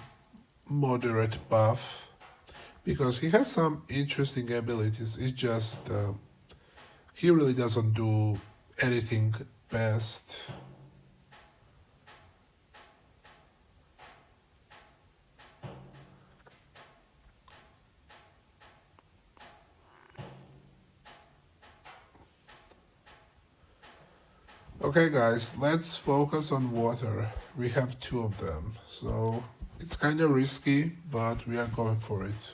moderate buff. Because he has some interesting abilities. It's just he really doesn't do anything best. Okay guys, let's focus on water. We have 2 of them, so it's kind of risky, but we are going for it.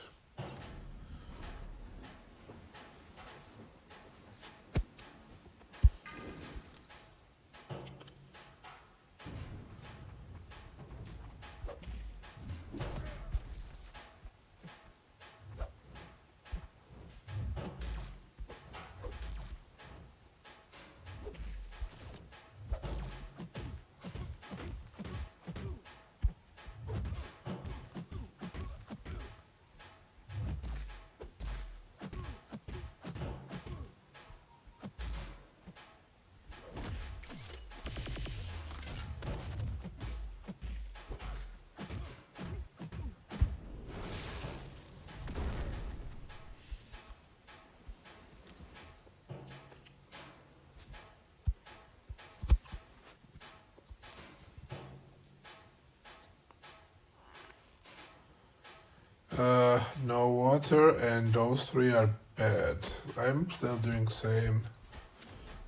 No water, and those 3 are bad. I'm still doing same.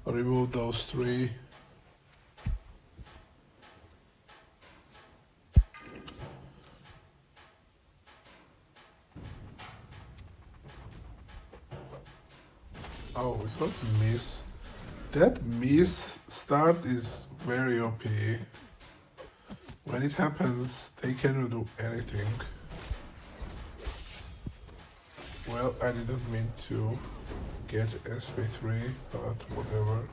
Remove those 3. Oh, we got miss. That miss start is very OP. When it happens, they cannot do anything. Well, I didn't mean to get SP3, but whatever.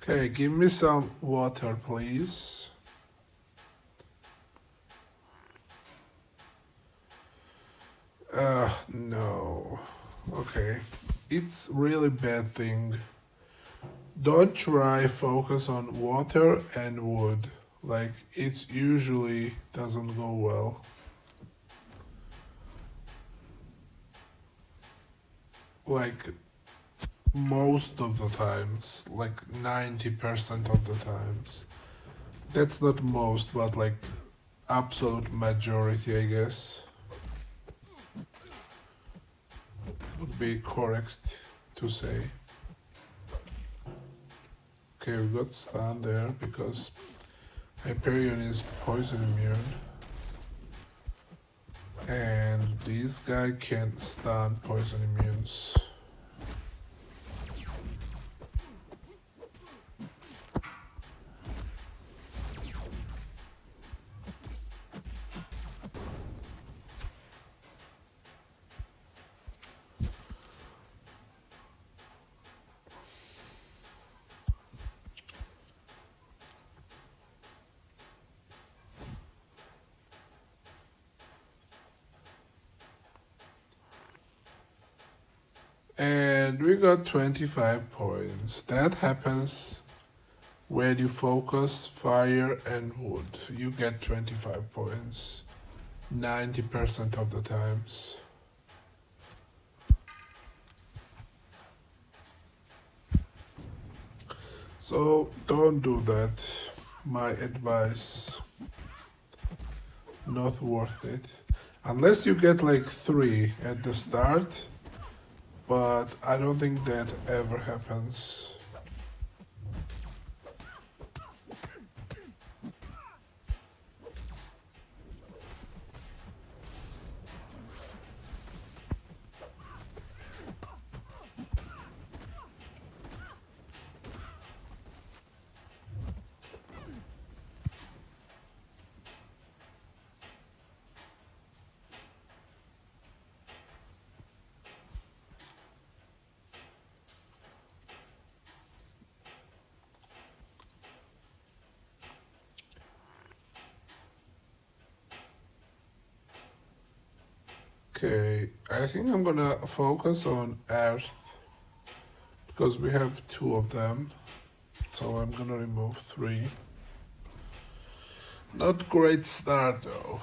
Okay, give me some water, please. No. Okay. It's really bad thing. Don't try focus on water and wood. Like, it usually doesn't go well. Like, most of the times, like 90% of the times. That's not most, but like absolute majority, I guess, would be correct to say. Okay, we got stun there because Hyperion is poison immune. And this guy can't stun poison immunes. And we got 25 points. That happens when you focus fire and wood. You get 25 points 90% of the times. So don't do that. My advice. Not worth it. Unless you get like 3 at the start. But I don't think that ever happens. Okay, I think I'm gonna focus on Earth because we have 2 of them. So I'm gonna remove 3. Not great start though.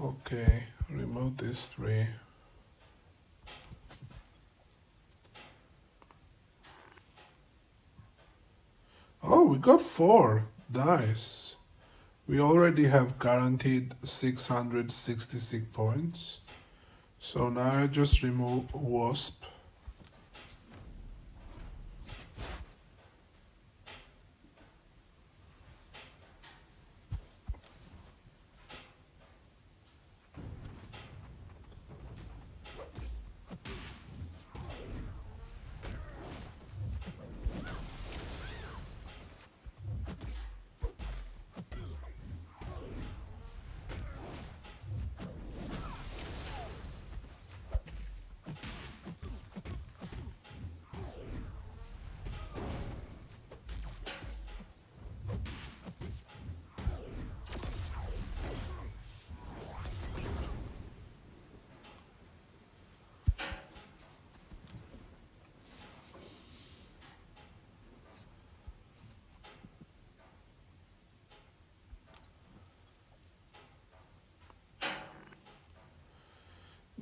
Okay, remove these 3. Oh, we got 4. Nice. We already have guaranteed 666 points. So now I just remove Wasp.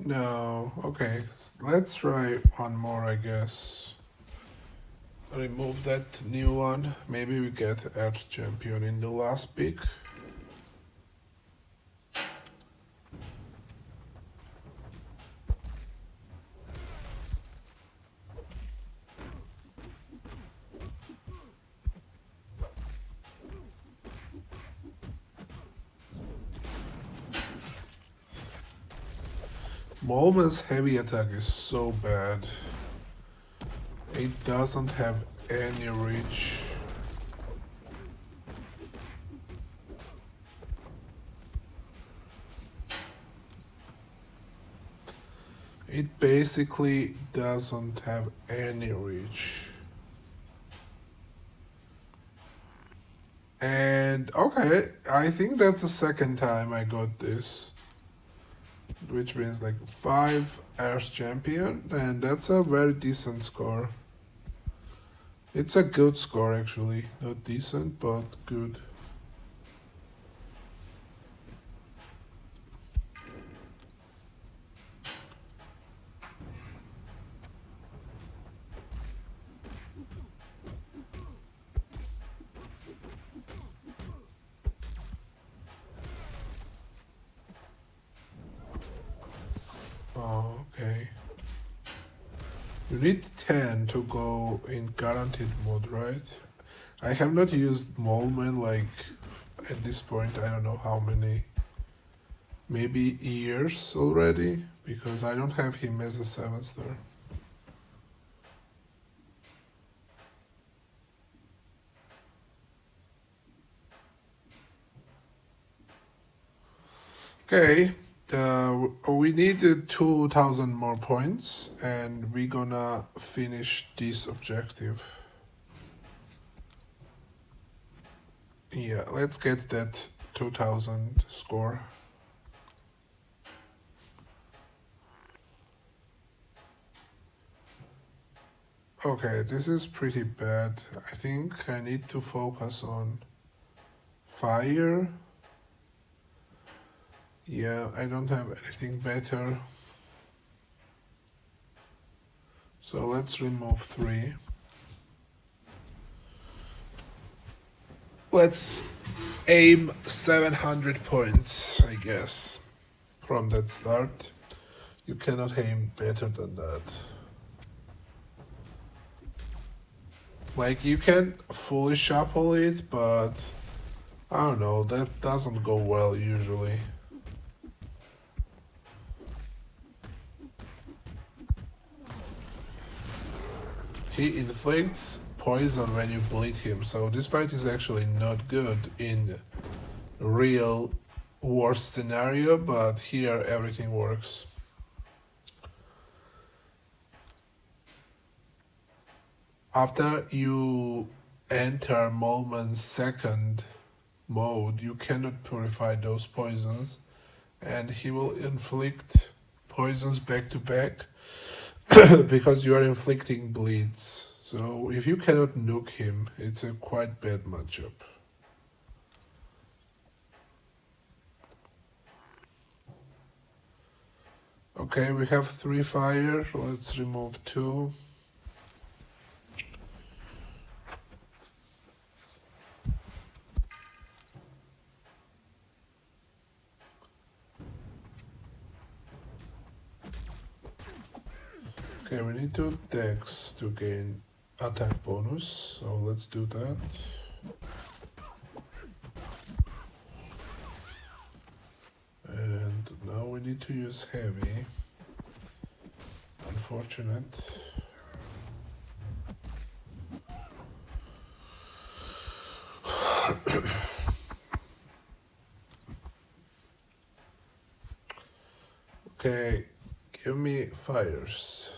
No, okay, let's try one more, I guess. Remove that new one. Maybe we get Earth Champion in the last pick. Molman's heavy attack is so bad. It doesn't have any reach. It basically doesn't have any reach. And okay, I think that's the second time I got this. Which means like 5 Earth Champion, and that's a very decent score. It's a good score actually. Not decent, but good. Oh, okay. You need 10 to go in guaranteed mode, right? I have not used Molman like at this point, I don't know how many, maybe years already, because I don't have him as a 7-star. Okay, we need 2,000 more points and we're gonna finish this objective. Yeah, let's get that 2,000 score. Okay, this is pretty bad. I think I need to focus on fire. Yeah, I don't have anything better. So let's remove 3. Let's aim 700 points, I guess, from that start. You cannot aim better than that. Like, you can fully shuffle it, but I don't know, that doesn't go well usually. He inflicts poison when you bleed him, so this fight is actually not good in real worst scenario, but here everything works. After you enter Molman's second mode, you cannot purify those poisons, and he will inflict poisons back to back because you are inflicting bleeds. So if you cannot nuke him, it's a quite bad matchup. Okay, we have 3 fire, let's remove 2. Okay, we need 2 decks to gain attack bonus, so let's do that. And now we need to use heavy. Unfortunate. Okay, give me fires.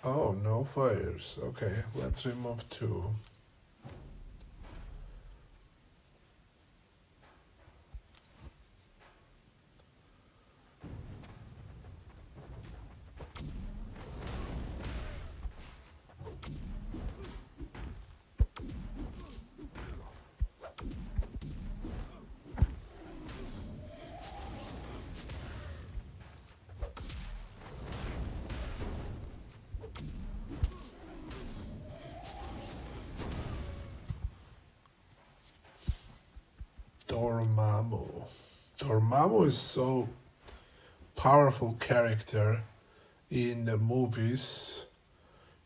Oh, no fires. Okay, let's remove 2. Dormammu. Dormammu is so powerful character in the movies.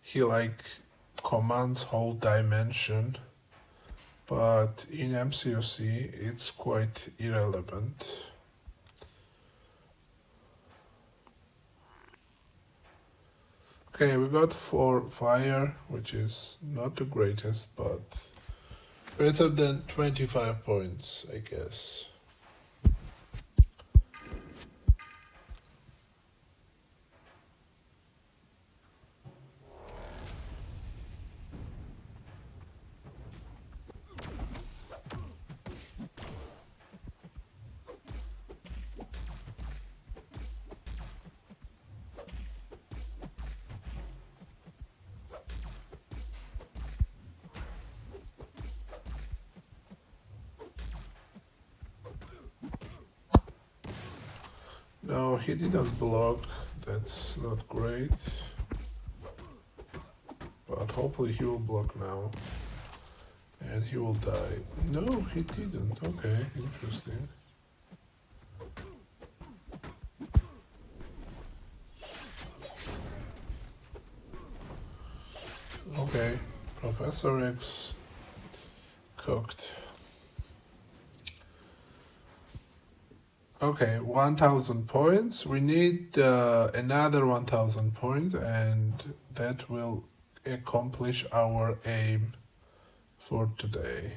He like commands whole dimension, but in MCOC it's quite irrelevant. Okay, we got 4 fire, which is not the greatest, but better than 25 points, I guess. No, he didn't block. That's not great. But hopefully he will block now. And he will die. No, he didn't. Okay, interesting. Okay, Professor X cooked. Okay, 1000 points. We need another 1000 points, and that will accomplish our aim for today.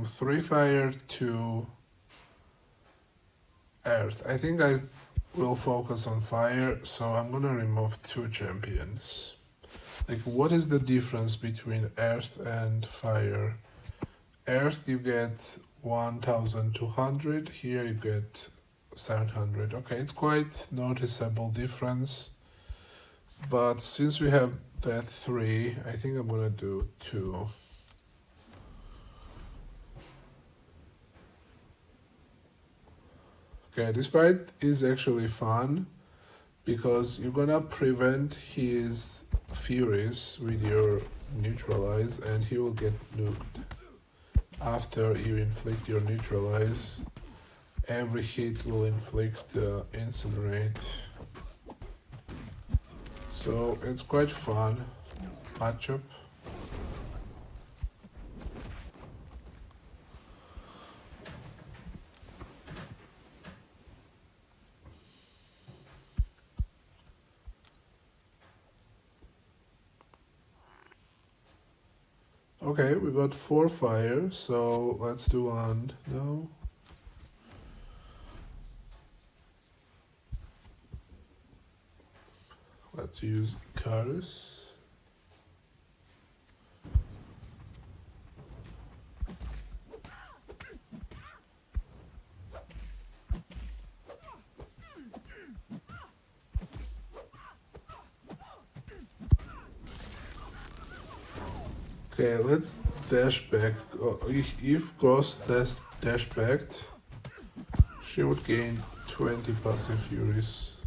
Three fire, two earth. I think I will focus on fire, so I'm gonna remove two champions. Like, what is the difference between earth and fire? Earth you get 1200, here you get 700. Okay, it's quite noticeable difference. But since we have that three, I think I'm gonna do two. Okay, this fight is actually fun because you're gonna prevent his furies with your neutralize and he will get nuked. After you inflict your neutralize, every hit will inflict incinerate. So it's quite fun matchup. Okay, we got 4 fire, so let's do one now. Let's use Icarus. Okay, let's dash back. If Gross dash backed, she would gain 20 passive furies.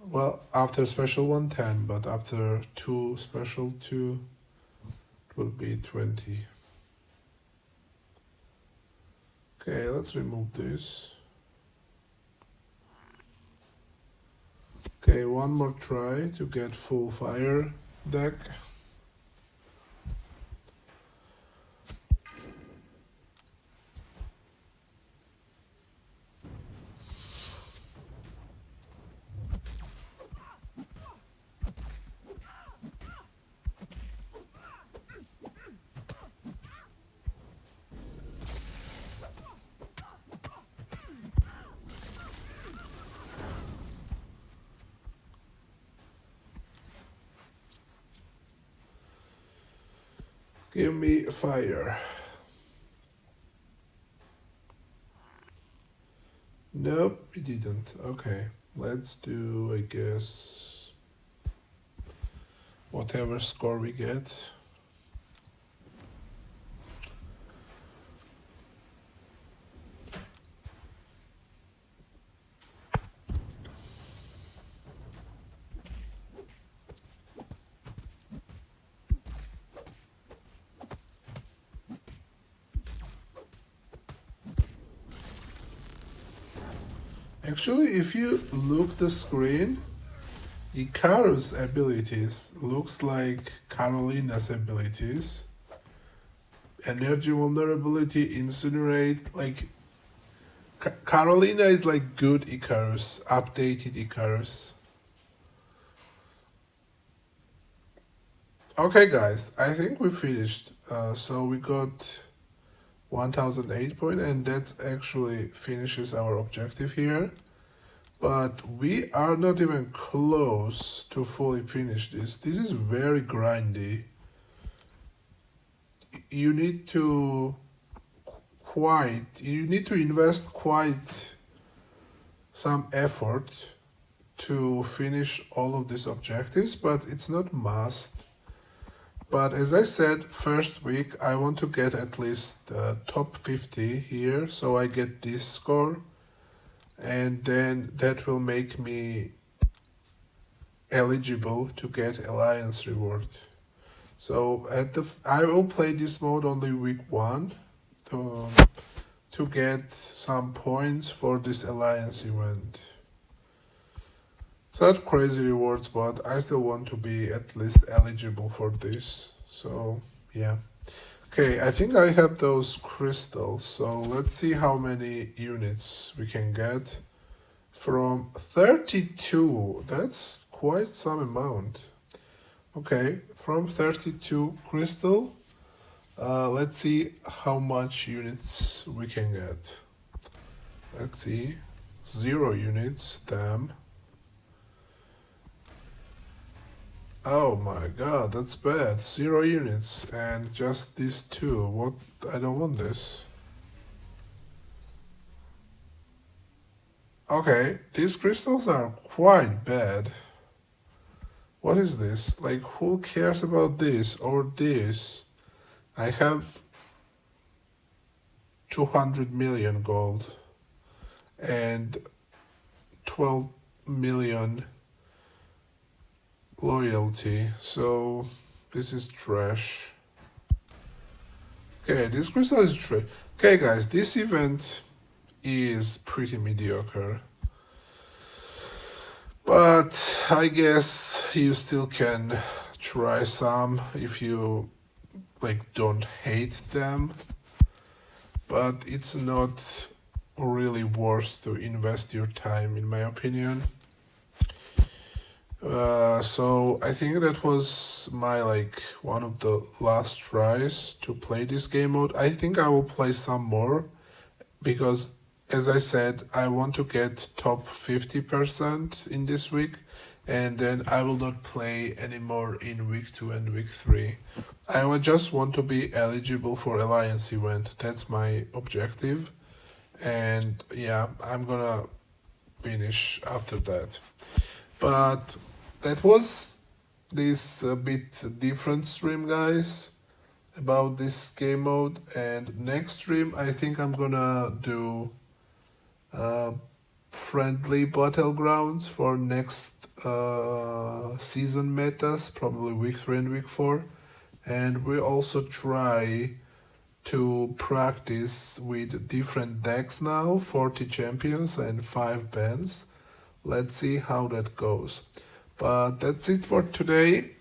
Well, after special 1, 10, but after 2 special 2, it will be 20. Okay, let's remove this. Okay, one more try to get full fire deck. Give me fire. Nope, it didn't. Okay, let's do, I guess, whatever score we get. Actually, if you look the screen, Icarus' abilities looks like Carolina's abilities. Energy vulnerability, incinerate, like Carolina is like good Icarus, updated Icarus. Okay guys, I think we finished. So we got 1008 points and that actually finishes our objective here. But we are not even close to fully finish this. This is very grindy. You need to invest quite some effort to finish all of these objectives, but it's not must. But as I said, first week I want to get at least top 50 here, so I get this score, and then that will make me eligible to get alliance reward. So I will play this mode only week 1 to get some points for this alliance event. It's not crazy rewards, but I still want to be at least eligible for this. So yeah. Okay, I think I have those crystals, so let's see how many units we can get. From 32, that's quite some amount. Okay, from 32 crystal, let's see how much units we can get. Let's see, 0 units, damn. Oh my god, that's bad. 0 units and just these 2. What? I don't want this. Okay, these crystals are quite bad. What is this? Like, who cares about this or this? I have 200 million gold and 12 million loyalty, so this is trash. Okay, this crystal is trash. Okay guys, this event is pretty mediocre, but I guess you still can try some if you like don't hate them, but it's not really worth to invest your time, in my opinion. So I think that was my one of the last tries to play this game mode. I think I will play some more because, as I said, I want to get top 50% in this week, and then I will not play anymore in week 2 and week 3. I would just want to be eligible for Alliance event. That's my objective, and yeah, I'm gonna finish after that. But that was this bit different stream, guys, about this game mode. And next stream, I think I'm gonna do friendly battlegrounds for next season metas, probably week 3 and week 4. And we also try to practice with different decks now, 40 champions and 5 bans. Let's see how that goes. But that's it for today.